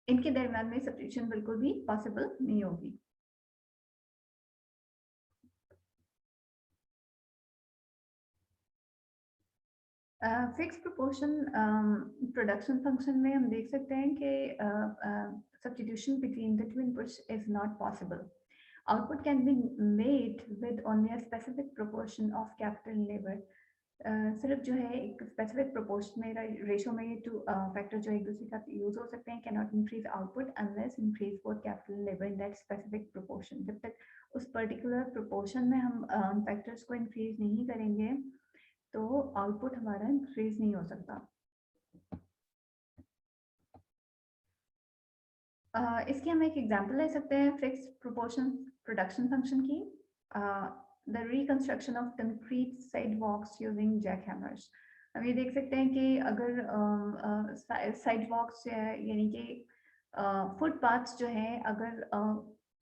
इनके दरम्यान में substitution बिल्कुल भी possible नहीं होगी. फिक्स प्रोपोर्शन प्रोडक्शन फंक्शन में हम देख सकते हैं कि substitution between the two inputs is not possible. Output can be made with only a specific proportion of capital and labor. सिर्फ जो है एक स्पेसिफिक प्रोपोर्शन में रेशो में ये टू फैक्टर जो एक दूसरे का यूज हो सकते हैं. Can not increase output unless increase both capital labour in that specific proportion. जब तक उस पर्टिकुलर प्रोपोर्शन में हम फैक्टर्स को इंक्रीज नहीं करेंगे तो आउटपुट हमारा इंक्रीज नहीं हो सकता. इसकी हम एक एग्जांपल ले सकते हैं फिक्स्ड प्रोपोर्शन प्रोडक्शन फंक्शन की. The reconstruction of concrete sidewalks using jackhammers. हम ये देख सकते हैं कि अगर साइडवॉक्स यानी कि फुटपाथ्स जो है अगर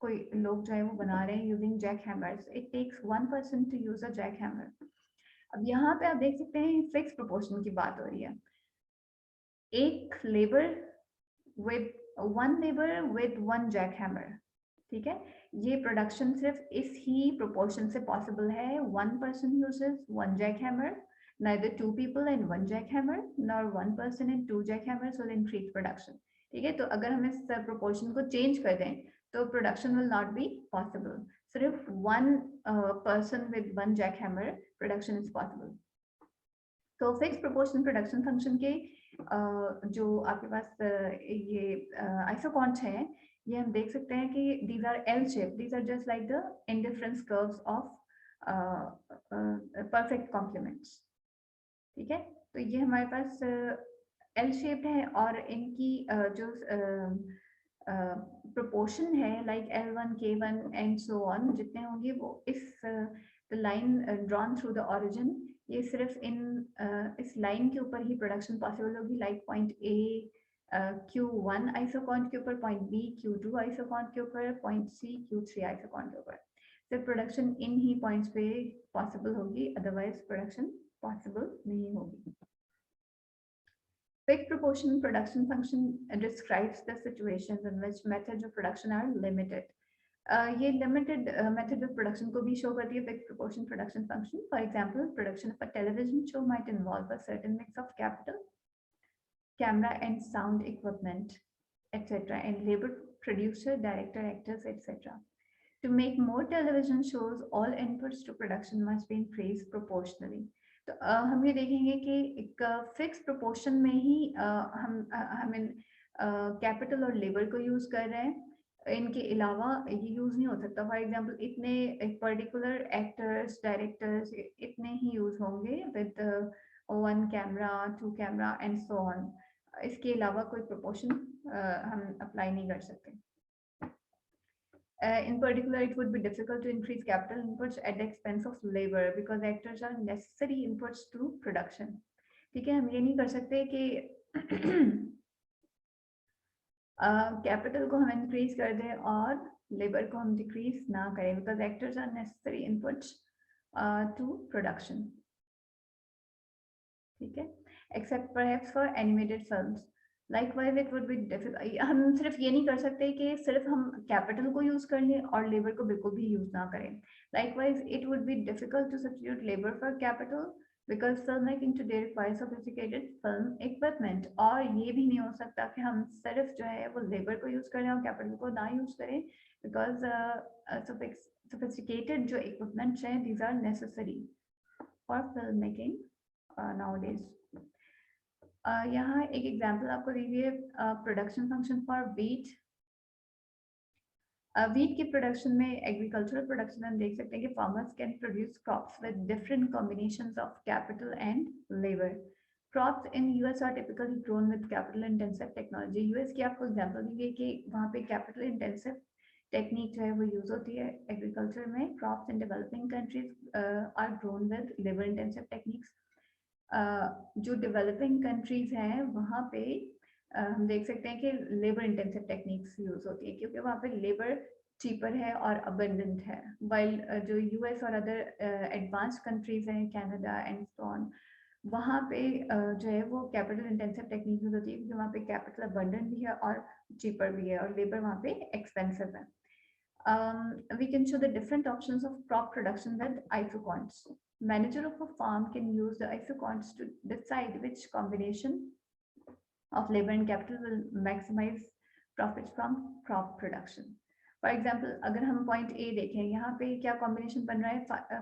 कोई लोग जो है वो बना रहे हैं using jackhammers, it takes 1 person to use a jackhammer. अब यहाँ पे आप देख सकते हैं फिक्स प्रोपोर्शन की बात हो रही है. एक लेबर विद वन जैकहैमर. ठीक है, ये प्रोडक्शन सिर्फ इस ही प्रोपोर्शन से पॉसिबल है. 1 person uses 1 jackhammer, neither 2 people and 1 jackhammer nor 1 person and 2 jackhammers will increase production. ठीक है, तो अगर हम इस प्रोपोर्शन को चेंज कर दें तो production will not be possible. सिर्फ 1 person with 1 jackhammer production is possible. तो फिक्स प्रोपोर्शन प्रोडक्शन फंक्शन के जो आपके पास ये आइसोकॉन्ट्स हैं, ये हम देख सकते हैं कि these are L shaped. These are just like the indifference curves of perfect complements. ठीक है, तो ये हमारे पास L shaped है और इनकी जो प्रोपोर्शन है like L1, K1 and so on जितने होंगे वो इस line drawn through the origin, ये सिर्फ इस लाइन के ऊपर ही प्रोडक्शन पॉसिबल होगी. Like point A Q1 isoquant के ऊपर, पॉइंट B Q2 आइसोकॉन्ट के ऊपर, पॉइंट C Q3 आइसोकॉन्ट के ऊपर. सिर्फ प्रोडक्शन इन ही पॉइंट्स पे पॉसिबल होगी, अदरवाइज प्रोडक्शन पॉसिबल नहीं होगी. Fixed proportion production function describes the situations in which methods of production are limited. ये limited method of production को भी show करती है fixed proportion production function. For example, production of a television show might involve a certain mix of capital, camera and sound equipment, etc., and labor, producer, director, actors, etc. To make more television shows, all inputs to production must be increased proportionally. तो हम ये देखेंगे कि एक fix proportion में ही हम in capital और labour को यूज कर रहे हैं. इनके अलावा ये यूज नहीं हो सकता. फॉर एग्जांपल इतने एक पर्टिकुलर एक्टर्स, डायरेक्टर्स इतने ही यूज होंगे with 1 camera, 2 camera and so on. इसके अलावा कोई प्रोपोर्शन हम अप्लाई नहीं कर सकते. In particular, it would be difficult to increase capital inputs at the expense of labor because actors are necessary inputs to production. ठीक है, हम ये नहीं कर सकते कि कैपिटल को हम इंक्रीज कर दें और लेबर को हम डिक्रीज ना करें because actors are necessary inputs to production. ठीक है, except perhaps for animated films. Likewise, it would be difficult. हम सिर्फ ये नहीं कर सकते कि सिर्फ हम कैपिटल को यूज कर लें और लेबर को बिल्कुल भी यूज ना करें. Likewise, it would be difficult to substitute labor for capital because filmmaking today requires sophisticated film equipment. और ये भी नहीं हो सकता कि हम सिर्फ जो है वो लेबर को यूज करें और कैपिटल को ना यूज करें because sophisticated जो equipment हैं, these are necessary for filmmaking nowadays. यहाँ एक एग्जाम्पल आपको दीजिए production function for wheat. Wheat की प्रोडक्शन में एग्रीकल्चरल प्रोडक्शन हम देख सकते हैं कि farmers can produce crops with different combinations of capital and labour. Crops in US are typically grown with capital intensive technology. US की आपको एग्जाम्पल दीजिए कि वहाँ पे कैपिटल इंटेंसिव टेक्निक जो है वो यूज होती है एग्रीकल्चर में. Crops in developing countries are grown with labour intensive techniques. जो डेवलपिंग कंट्रीज हैं वहाँ पे हम देख सकते हैं कि लेबर इंटेंसिव टेक्निक्स यूज होती है क्योंकि वहाँ पे लेबर चीपर है और अबंडेंट है. वाइल जो यूएस और अदर एडवांस्ड कंट्रीज हैं, कनाडा एंड सो ऑन, वहाँ पे जो है वो कैपिटल इंटेंसिव टेक्निक यूज होती है क्योंकि वहाँ पे कैपिटल अबंडेंट भी है और चीपर भी है और लेबर वहाँ पे एक्सपेंसिव है. We can show the different options of crop production with isoquants. Manager of a farm can use the isoquants to decide which combination of labor and capital will maximize profits from crop production. For example, अगर हम point A देखें, यहाँ पे क्या combination बन रहा है?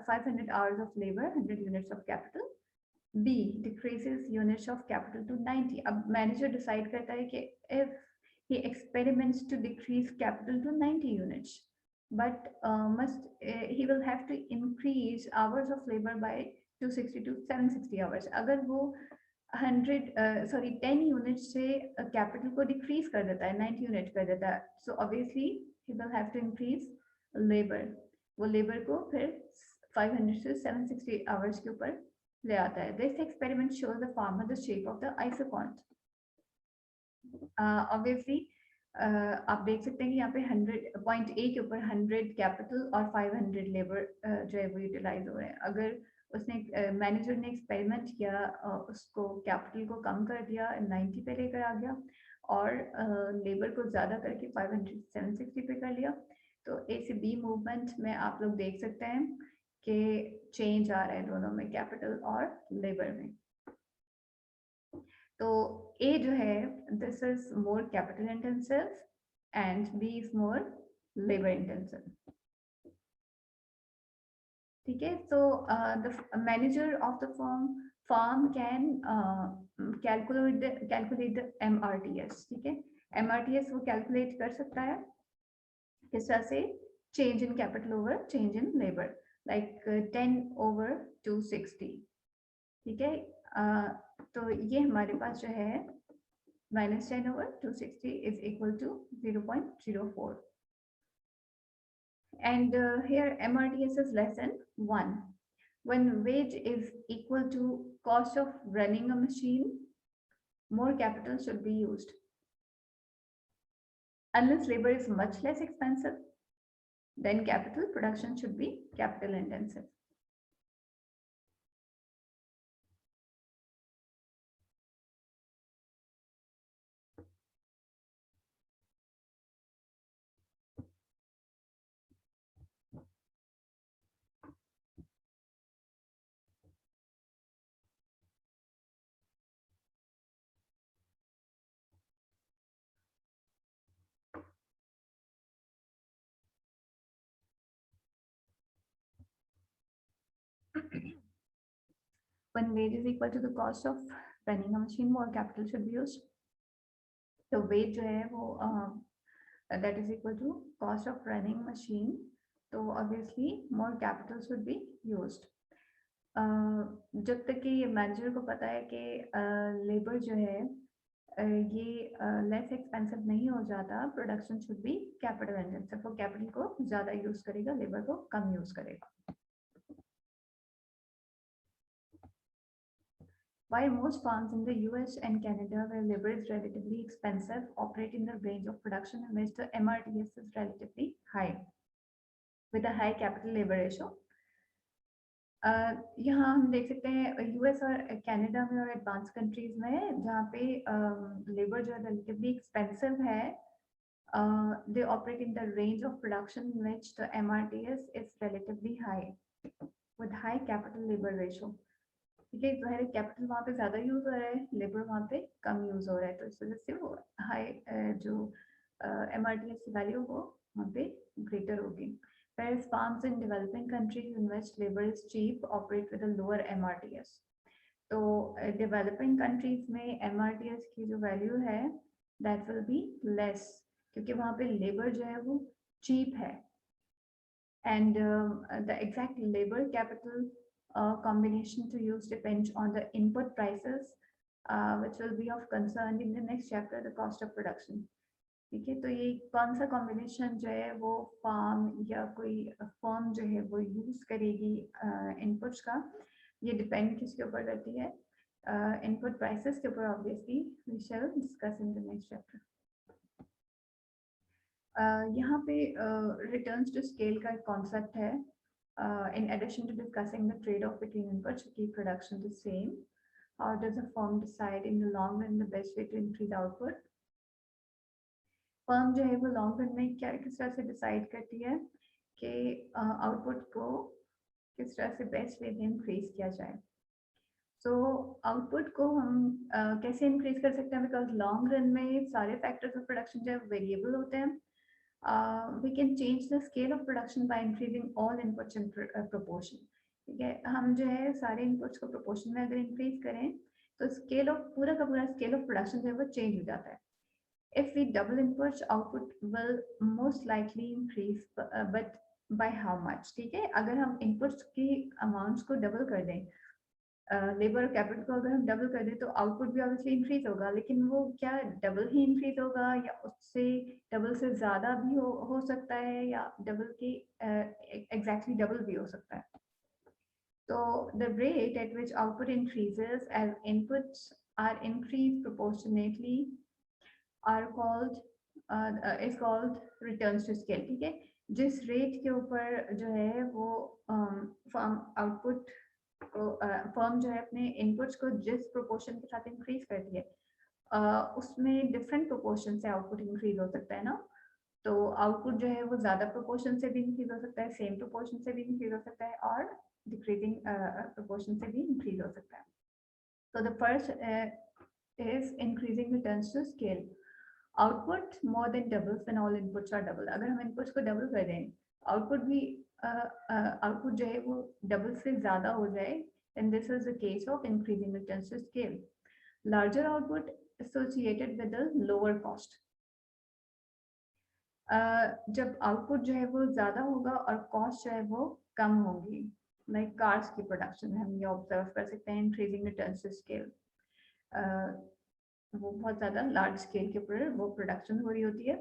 500 hours of labor, 100 units of capital. B decreases units of capital to 90. अब manager decide करता है कि if he experiments to decrease capital to 90 units. But he will have to increase hours of labor by 260 to 760 hours. अगर वो 10 units से capital को decrease कर देता है, 90 unit कर देता है, so obviously he will have to increase labor. वो labor को फिर 500 से 760 hours के ऊपर ले आता है. This experiment shows the farmer the shape of the isoquant. Obviously आप देख सकते हैं कि यहाँ पे 100 पॉइंट ए के ऊपर 100 कैपिटल और 500 लेबर जो है वो यूटिलाइज हो रहे हैं. अगर उसने मैनेजर ने एक्सपेरिमेंट किया, उसको कैपिटल को कम कर दिया, 90 पे लेकर आ गया और लेबर को ज़्यादा करके 500 760 पे कर लिया, तो ए से बी मूवमेंट में आप लोग देख सकते हैं कि चेंज आ रहा है दोनों में, कैपिटल और लेबर में. तो A जो है this is more capital intensive and B is more labor intensive. ठीक है, so the manager of the farm can calculate the MRTS. ठीक है, MRTS वो calculate कर सकता है किस तरह से? change in capital over change in labor, like 10 over 260. ठीक है, तो ये हमारे पास जो है -10 over 260 is equal to 0.04. And here MRTS is less than 1. When wage is equal to cost of running a machine, more capital should be used. Unless labor is much less expensive, then capital production should be capital intensive. When wage is equal to the cost of running a machine, more capital should be used. तो wage जो है वो that is equal to cost of running machine, तो obviously more capital should be used. जब तक कि ये manager को पता है कि लेबर जो है ये लेस एक्सपेंसिव नहीं हो जाता, production should be capital intensive, वो कैपिटल को ज़्यादा यूज करेगा, लेबर को कम यूज करेगा. While most farms in the US and Canada, where labor is relatively expensive, operate in the range of production in which the MRTS is relatively high, with a high capital labor ratio. यहाँ हम देख सकते हैं US और Canada में और advance countries में जहाँ पे लेबर जो है रिलेटिवली एक्सपेंसिव है, they operate in the range of production in which the MRTS is relatively high with high capital labor ratio. ठीक है, ज़ाहिर है कैपिटल वहाँ पे ज़्यादा यूज हो रहा है, लेबर वहाँ पे कम यूज हो रहा है, तो इस वजह से वो हाई जो MRTS की वैल्यू वो वहाँ पे ग्रेटर होगी. Whereas farms in developing countries in which labor is cheap operate with a lower MRTS. तो developing countries में MRTS की जो वैल्यू है that will be less, क्योंकि वहाँ पे labor जो है वो cheap है. And the exact labor capital combination to use depends on the input prices, which will be of concern in the next chapter, the cost of production. ठीक है, तो ये कौन सा कॉम्बिनेशन जो है वो फार्म या कोई फर्म जो है वो यूज करेगी इनपुट्स का, ये डिपेंड किसके ऊपर करती है, इनपुट प्राइसेस के ऊपर. Obviously we shall discuss in the next chapter. यहाँ पे रिटर्न्स टू स्केल का एक कॉन्सेप्ट है. In addition to discussing the trade-off between inputs to keep production the same, how does a firm decide in the long run the best way to increase output? Firm जो है वो long run में क्या किस तरह से decide करती है कि आउटपुट को किस तरह से बेस्ट वे में इंक्रीज किया जाए. सो आउटपुट को हम कैसे इंक्रीज कर सकते हैं, बिकॉज लॉन्ग रन में सारे फैक्टर्स ऑफ प्रोडक्शन जो है वेरिएबल होते हैं. We can change the scale of production by increasing all inputs in proportion. ठीक है, हम जो है सारे इनपुट्स को प्रोपोर्शन में अगर इंक्रीज करें तो स्केल ऑफ पूरा का पूरा स्केल ऑफ प्रोडक्शन जो है वो चेंज हो जाता है. If we double inputs, output will most likely increase, but by how much? ठीक है, अगर हम इनपुट्स की अमाउंट्स को डबल कर दें, लेबर और कैपिटल को अगर हम डबल कर दें तो आउटपुट भी ऑब्वियसली इंक्रीज होगा, लेकिन वो क्या डबल ही इंक्रीज होगा या उससे डबल से ज़्यादा भी हो सकता है, या डबल की एग्जैक्टली डबल भी हो सकता है. तो the rate at which output increases as inputs are increased proportionately are called is called returns to scale. ठीक है, जिस रेट के ऊपर जो है वो फर्म आउटपुट को फर्म जो है अपने इनपुट्स को जिस प्रोपोर्शन के साथ इंक्रीज करती है, उसमें डिफरेंट प्रोपोर्शन से आउटपुट इंक्रीज हो सकता है ना. तो आउटपुट जो है वो ज्यादा प्रोपोर्शन से भी इंक्रीज हो सकता है, सेम प्रोपोर्शन से भी इंक्रीज हो सकता है, और डिक्रीजिंग प्रोपोर्शन से भी इंक्रीज हो सकता है. तो the first is increasing returns to scale. Output more than doubles when all inputs are double. अगर हम इनपुट्स को डबल कर दें, आउटपुट भी आउटपुट जो है वो डबल से ज्यादा हो जाए, and this is the case of increasing returns to scale. Larger output associated with a lower cost. जब आउटपुट जो है वो ज्यादा होगा और कॉस्ट जो है वो कम होगी, लाइक कार्स की प्रोडक्शन हम ये ऑब्जर्व कर सकते हैं, इंक्रीजिंग रिटर्न्स टू स्केल. वो बहुत ज़्यादा लार्ज स्केल के ऊपर वो प्रोडक्शन हो रही होती है.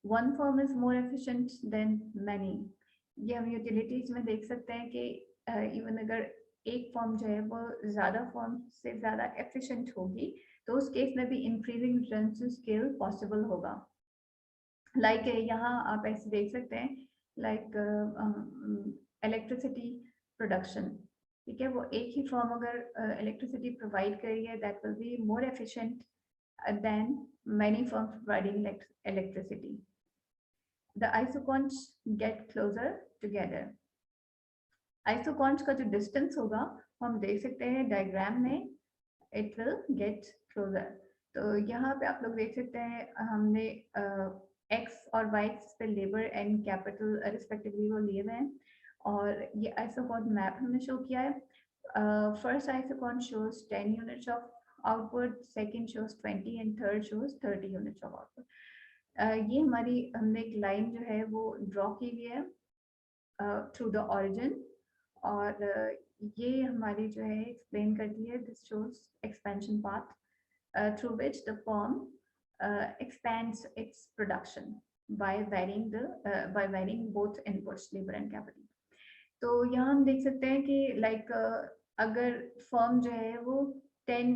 One firm is more efficient then many. ये हम यूटिलिटीज में देख सकते हैं कि इवन अगर एक फर्म जो है वो ज़्यादा फर्म से ज़्यादा एफिशिएंट होगी तो उस केस में भी increasing returns to scale possible होगा. लाइक यहाँ आप ऐसे देख सकते हैं, लाइक इलेक्ट्रिसिटी प्रोडक्शन. ठीक है, वो एक ही फर्म अगर इलेक्ट्रिसिटी प्रोवाइड कर रही है, that will be more efficient than many firms providing electricity. The isocons get closer together. Isocons का जो distance होगा हम देख सकते हैं डायग्राम में, it will get closer. तो यहाँ पे आप लोग देख सकते हैं हमने x और y पे लेबर एंड कैपिटल रिस्पेक्टिवली वो लिए हुए हैं, और ये आइसोकॉन मैप हमने शो किया है. First isocon shows 10 units of output, second shows 20 and third shows 30 units of output. ये हमारी हमने एक लाइन जो है वो ड्रॉ की हुई है थ्रू द ऑरिजिन, और ये हमारी जो है एक्सप्लेन करती है, this shows expansion path through which the firm expands its production by varying both inputs, labor and capital. तो यहाँ हम देख सकते हैं कि लाइक अगर फर्म जो है वो 10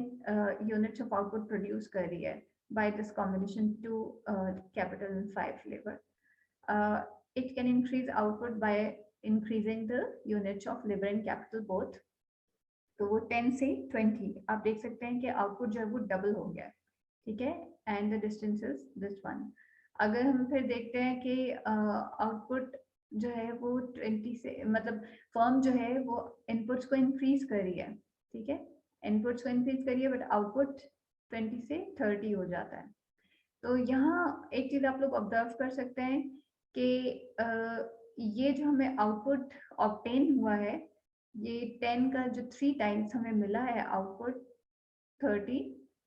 यूनिट्स ऑफ आउटपुट प्रोड्यूस कर रही है by this combination 2 capital and 5 labor, it can increase output by increasing the units of labor and capital both. तो वो 10 से 20 आप देख सकते हैं कि आउटपुट जो है वो डबल हो गया है, ठीक है, and the distance is this one. अगर हम फिर देखते हैं कि आउटपुट जो है वो 20 से, मतलब फर्म जो है वो इनपुट्स को इंक्रीज कर रही है, ठीक है, इनपुट्स को इंक्रीज कर रही है, बट आउटपुट 20 से 30 हो जाता है. तो यहाँ एक चीज आप लोग ऑब्जर्व कर सकते हैं कि ये जो हमें आउटपुट ऑब्टेन हुआ है, ये 10 का जो 3 टाइम्स हमें मिला है आउटपुट 30,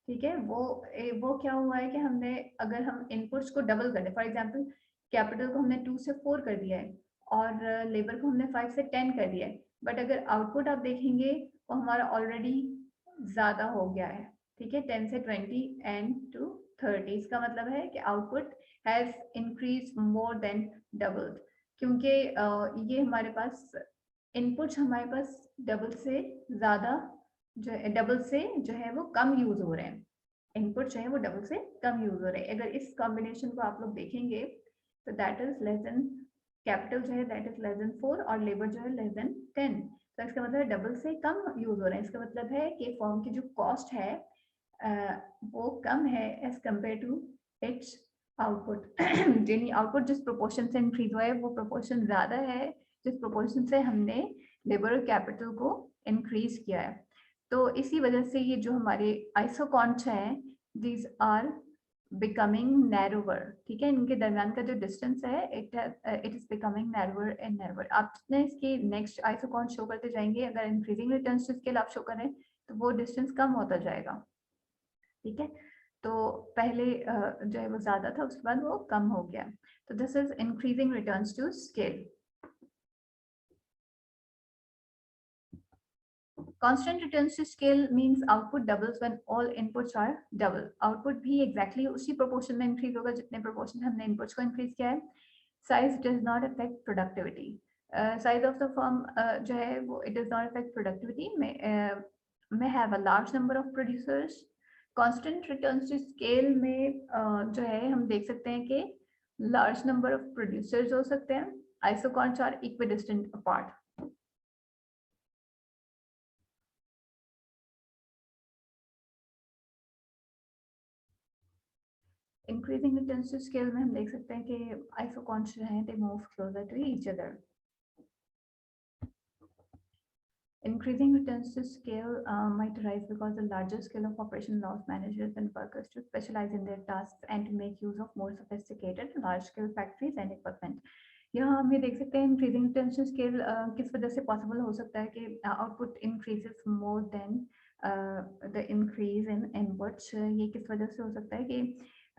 ठीक है, वो क्या हुआ है कि हमने, अगर हम इनपुट्स को डबल कर दें, फॉर एग्जांपल कैपिटल को हमने 2 से 4 कर दिया है और लेबर को हमने 5 से 10 कर दिया है, बट अगर आउटपुट आप देखेंगे वो हमारा ऑलरेडी ज्यादा हो गया है, ठीक है, 10 से 20 एंड टू 30. इसका मतलब है कि output has increase more than doubled, क्योंकि ये हमारे पास इनपुट्स हमारे पास डबल से ज्यादा जो है, डबल से जो है वो कम यूज हो रहे हैं, इनपुट जो है वो डबल से कम यूज हो रहे हैं. अगर इस कॉम्बिनेशन को आप लोग देखेंगे तो that is less than, capital जो है दैट इज लेस देन 4 और लेबर जो है लेस देन 10. तो इसका मतलब डबल से कम यूज हो रहे हैं. इसका मतलब है कि फर्म की जो कॉस्ट है वो कम है as compare to its output. यानी आउटपुट जिस प्रोपोर्शन से इंक्रीज हुआ है वो प्रोपोर्शन ज्यादा है जिस प्रोपोर्शन से हमने लेबर और कैपिटल को इंक्रीज किया है. तो इसी वजह से ये जो हमारे आइसोकॉन्स हैं, दीज आर बिकमिंग नैरोवर, ठीक है, इनके दरमियान का जो डिस्टेंस है it is becoming narrower and narrower. आप जितने इसके नेक्स्ट आइसोकॉन शो करते जाएंगे, अगर इंक्रीजिंग रिटर्न्स टू स्केल आप शो करें तो वो डिस्टेंस कम होता जाएगा, ठीक है. तो पहले जो है वो ज्यादा था, उसके बाद वो कम हो गया. तो this is increasing returns to scale. Constant returns to scale means output doubles when all inputs are double. Output भी exactly उसी proportion में increase होगा जितने proportion हमने inputs को increase किया है. Size does not affect productivity. Size of the firm जो है वो it does not affect productivity. may have a large number of producers. Constant returns to scale में जो है हम देख सकते हैं कि large number of producers हो सकते हैं. Isocons are equidistant apart. Increasing returns to scale में हम देख सकते हैं कि आइसोकॉन्स जो हैं they move closer to each other. Increasing returns to scale might arise because the larger scale of operation allows managers and workers to specialize in their tasks and to make use of more sophisticated large-scale factories and equipment. यहाँ हम ये देख सकते हैं increasing returns to scale किस वजह से possible हो सकता है कि output increases more than the increase in inputs. ये किस वजह से हो सकता है कि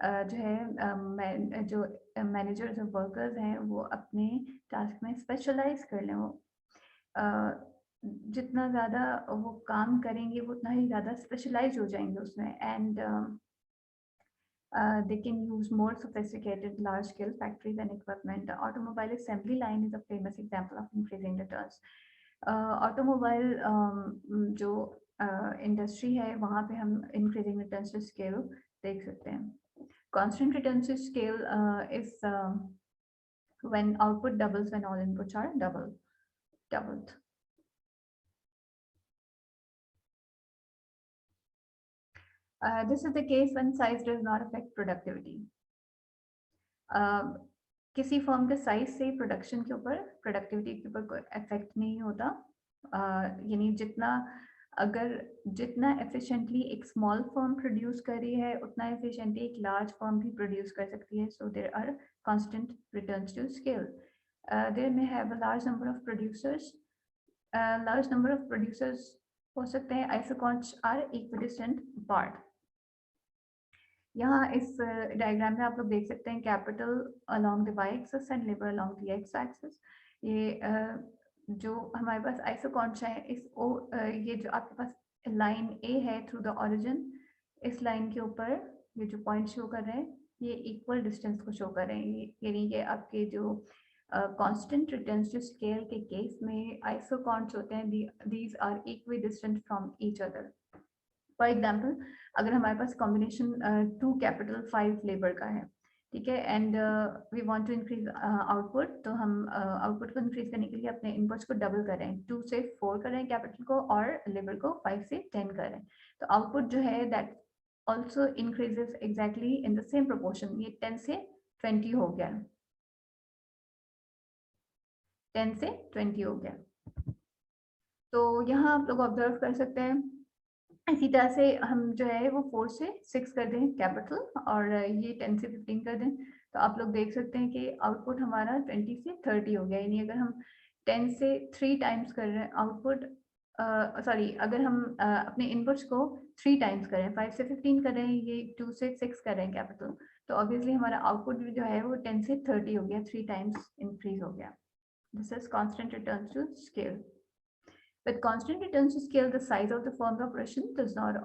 जो है जो मैनेजर्स और वर्कर्स हैं वो अपने टास्क में स्पेशलाइज कर लें. वो जितना ज़्यादा वो काम करेंगे वो उतना ही ज़्यादा स्पेशलाइज हो जाएंगे उसमें, and they can use more sophisticated large scale factories and equipment. The automobile assembly line is a famous example of increasing returns. Automobile जो इंडस्ट्री है वहाँ पे हम increasing returns to scale देख सकते हैं. Constant returns to scale is when output doubles when all inputs are doubled. This is the case when size does not affect productivity. किसी firm के साइज से प्रोडक्शन के ऊपर, प्रोडक्टिविटी के ऊपर कोई इफेक्ट नहीं होता. यानी जितना एफिशिएंटली एक स्मॉल फर्म प्रोड्यूस कर रही है उतना एफिशिएंटली एक लार्ज फर्म भी प्रोड्यूस कर सकती है. So there are constant returns to scale. There may have a large number of producers large number of producers हो सकते हैं, isoconch are equidistant apart. यहाँ इस डायग्राम में आप लोग देख सकते हैं capital along the y axis and labor along the x axis. ये जो हमारे पास isoconch है, ये जो आपके पास लाइन A है थ्रू द ओरिजिन, इस लाइन के ऊपर ये जो पॉइंट शो कर रहे हैं ये इक्वल डिस्टेंस को शो कर रहे हैं, यानी कि आपके जो कांस्टेंट रिटर्न्स जो स्केल के केस में आइसोकॉन्च होते हैं, these are equidistant from each other. For example, अगर हमारे पास कॉम्बिनेशन 2 कैपिटल 5 लेबर का है, ठीक है, and we want to increase output, तो हम आउटपुट को इंक्रीज करने के लिए अपने इनपुट्स को डबल करें, 2 से 4 करें कैपिटल को और लेबर को 5 से 10 करें, तो आउटपुट जो है that also increases exactly in the same proportion. ये 10 से 20 हो गया, 10 से 20 हो गया. तो यहाँ आप लोग ऑब्जर्व कर सकते हैं. इसी तरह से हम जो है वो 4 से 6 कर दें कैपिटल और ये 10 से 15 कर दें, तो आप लोग देख सकते हैं कि आउटपुट हमारा 20 से 30 हो गया. यानी अगर हम 10 से 3 टाइम्स कर रहे हैं आउटपुट, सॉरी, अगर हम अपने इनपुट्स को 3 टाइम्स करें, 5 से 15 कर रहे हैं, ये 2 से 6 कर रहे हैं कैपिटल, तो ऑब्वियसली हमारा आउटपुट भी जो है वो 10 से 30 हो गया, 3 टाइम्स इंक्रीज हो गया. This is constant return to scale. With constant returns to scale, the size of the firm's operation does not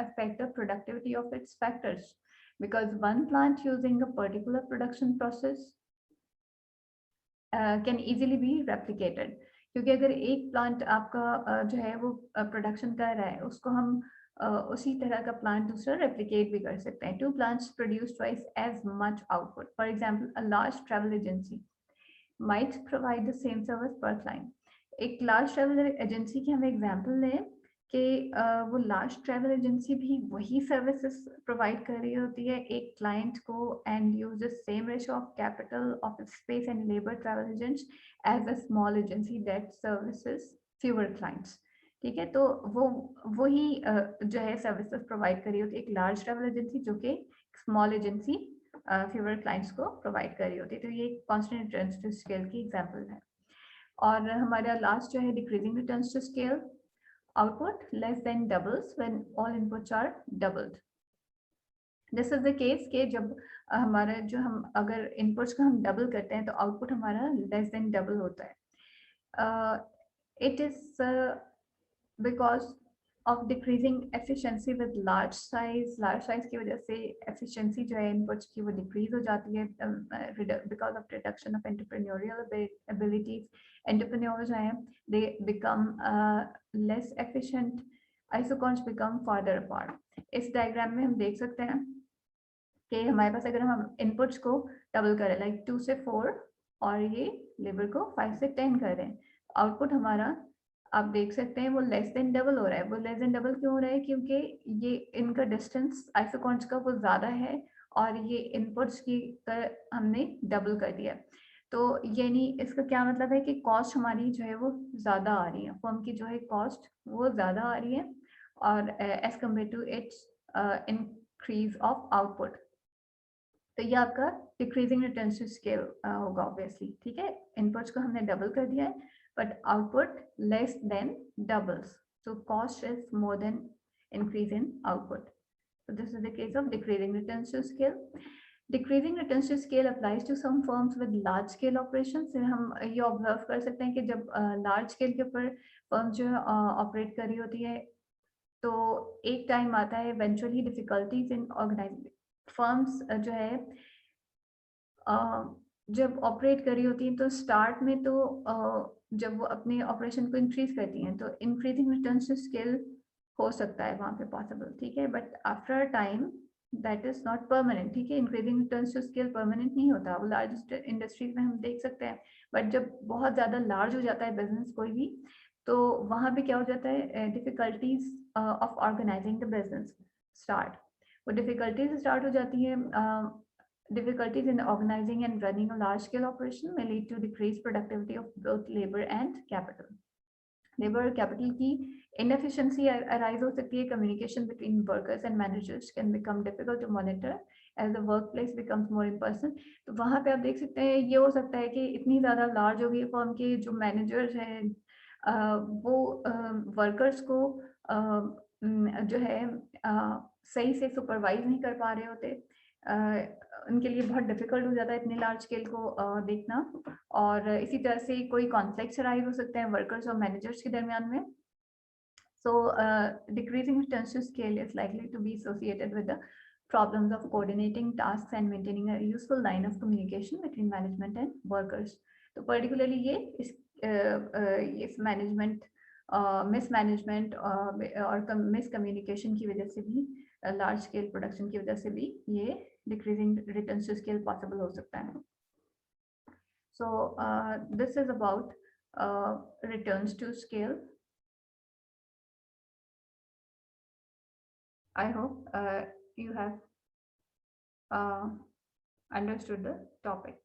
affect the productivity of its factors, because one plant using a particular production process can easily be replicated. क्योंकि अगर एक plant आपका जो है वो production कर रहा है, उसको हम उसी तरह का प्लांट दूसरा रेप्लिकेट भी कर सकते हैं. 2 plants produce twice as much output. For example, a large travel agency might provide the same service per client. एक लार्ज ट्रैवल एजेंसी की हम एग्जांपल लें कि वो लार्ज ट्रैवल एजेंसी भी वही सर्विसेज प्रोवाइड कर रही होती है एक क्लाइंट को, and use the same ratio of capital, office space and labour travel agents as a small agency that services fewer clients. ठीक है, तो वही जो है सर्विसेज प्रोवाइड कर रही होती है एक लार्ज ट्रैवल एजेंसी जो कि स्मॉल एजेंसी फ्यूअर क्लाइंट्स को प्रोवाइड कर रही होती है. तो ये कांस्टेंट रिटर्न्स टू स्केल की एग्जांपल है. और हमारा लास्ट जो है decreasing returns to scale, output less than doubles when all inputs are doubled. This is the case के जब हमारा जो हम अगर इनपुट्स को हम डबल करते हैं तो आउटपुट हमारा लेस देन डबल होता है. It is because of decreasing efficiency with large size की वजह से efficiency जो है inputs की वो decrease हो जाती है because of reduction of entrepreneurial abilities. Entrepreneurs हैं, they become less efficient. Isoconch become farther apart. इस diagram में हम देख सकते हैं कि हमारे पास अगर हम inputs को double करें like 2 से 4 और ये labor को 5 से 10 करें, output हमारा आप देख सकते हैं वो लेस देन डबल हो रहा है. वो लेस देन डबल क्यों हो रहा है? क्योंकि ये इनका डिस्टेंस आइसोकॉन्च का वो ज़्यादा है और ये इनपुट्स की हमने डबल कर दिया. तो यानी इसका क्या मतलब है कि कॉस्ट हमारी जो है वो ज़्यादा आ रही है, फर्म की जो है कॉस्ट वो ज़्यादा आ रही है और as compare to its increase of output. तो ये आपका डिक्रीजिंग रिटर्न टू स्केल होगा ऑब्वियसली. ठीक है, इनपुट्स को हमने डबल कर दिया है but output less than doubles. So cost is more than increase in output. So this is the case of decreasing returns to scale. Decreasing returns to scale applies to some firms with large scale operations. हम ये observe कर सकते हैं कि जब large scale के ऊपर firm जो operate कर रही होती है तो एक टाइम आता है eventually difficulties in organizing firms जो है जब ऑपरेट कर रही होती हैं तो स्टार्ट में तो जब वो अपने ऑपरेशन को इंक्रीज करती हैं तो इंक्रीजिंग रिटर्न्स टू स्केल हो सकता है वहाँ पे पॉसिबल. ठीक है, but after a time that is not permanent. ठीक है, increasing returns to scale permanent नहीं होता. वो लार्ज इंडस्ट्रीज में हम देख सकते हैं, बट जब बहुत ज़्यादा लार्ज हो जाता है बिजनेस कोई भी, तो वहाँ पे क्या हो जाता है, difficulties of organising the business start. वो डिफिकल्टीज स्टार्ट हो जाती है. Difficulties in organizing and running a large-scale operation may lead to decreased productivity of both labor and capital. Labor और capital की inefficiency arise हो सकती है. Communication between workers and managers can become difficult to monitor as the workplace becomes more impersonal. तो वहाँ पे आप देख सकते हैं ये हो सकता है कि इतनी ज़्यादा large हो गई फर्म के जो managers हैं वो वर्कर्स को जो है सही से सुपरवाइज नहीं कर पा रहे होते, उनके लिए बहुत डिफिकल्ट हो जाता है इतने लार्ज स्केल को देखना, और इसी तरह से कोई कॉन्फ्लिक्ट्स अराइज हो सकते हैं वर्कर्स और मैनेजर्स के दरमियान में. So decreasing returns to scale is likely to be associated with the problems of coordinating tasks and maintaining a useful line of communication between management and workers. तो particularly ये इस management mismanagement और miscommunication की वजह से भी large scale production की वजह से भी ये decreasing returns to scale possible हो सकता है. So this is about returns to scale. I hope you have understood the topic.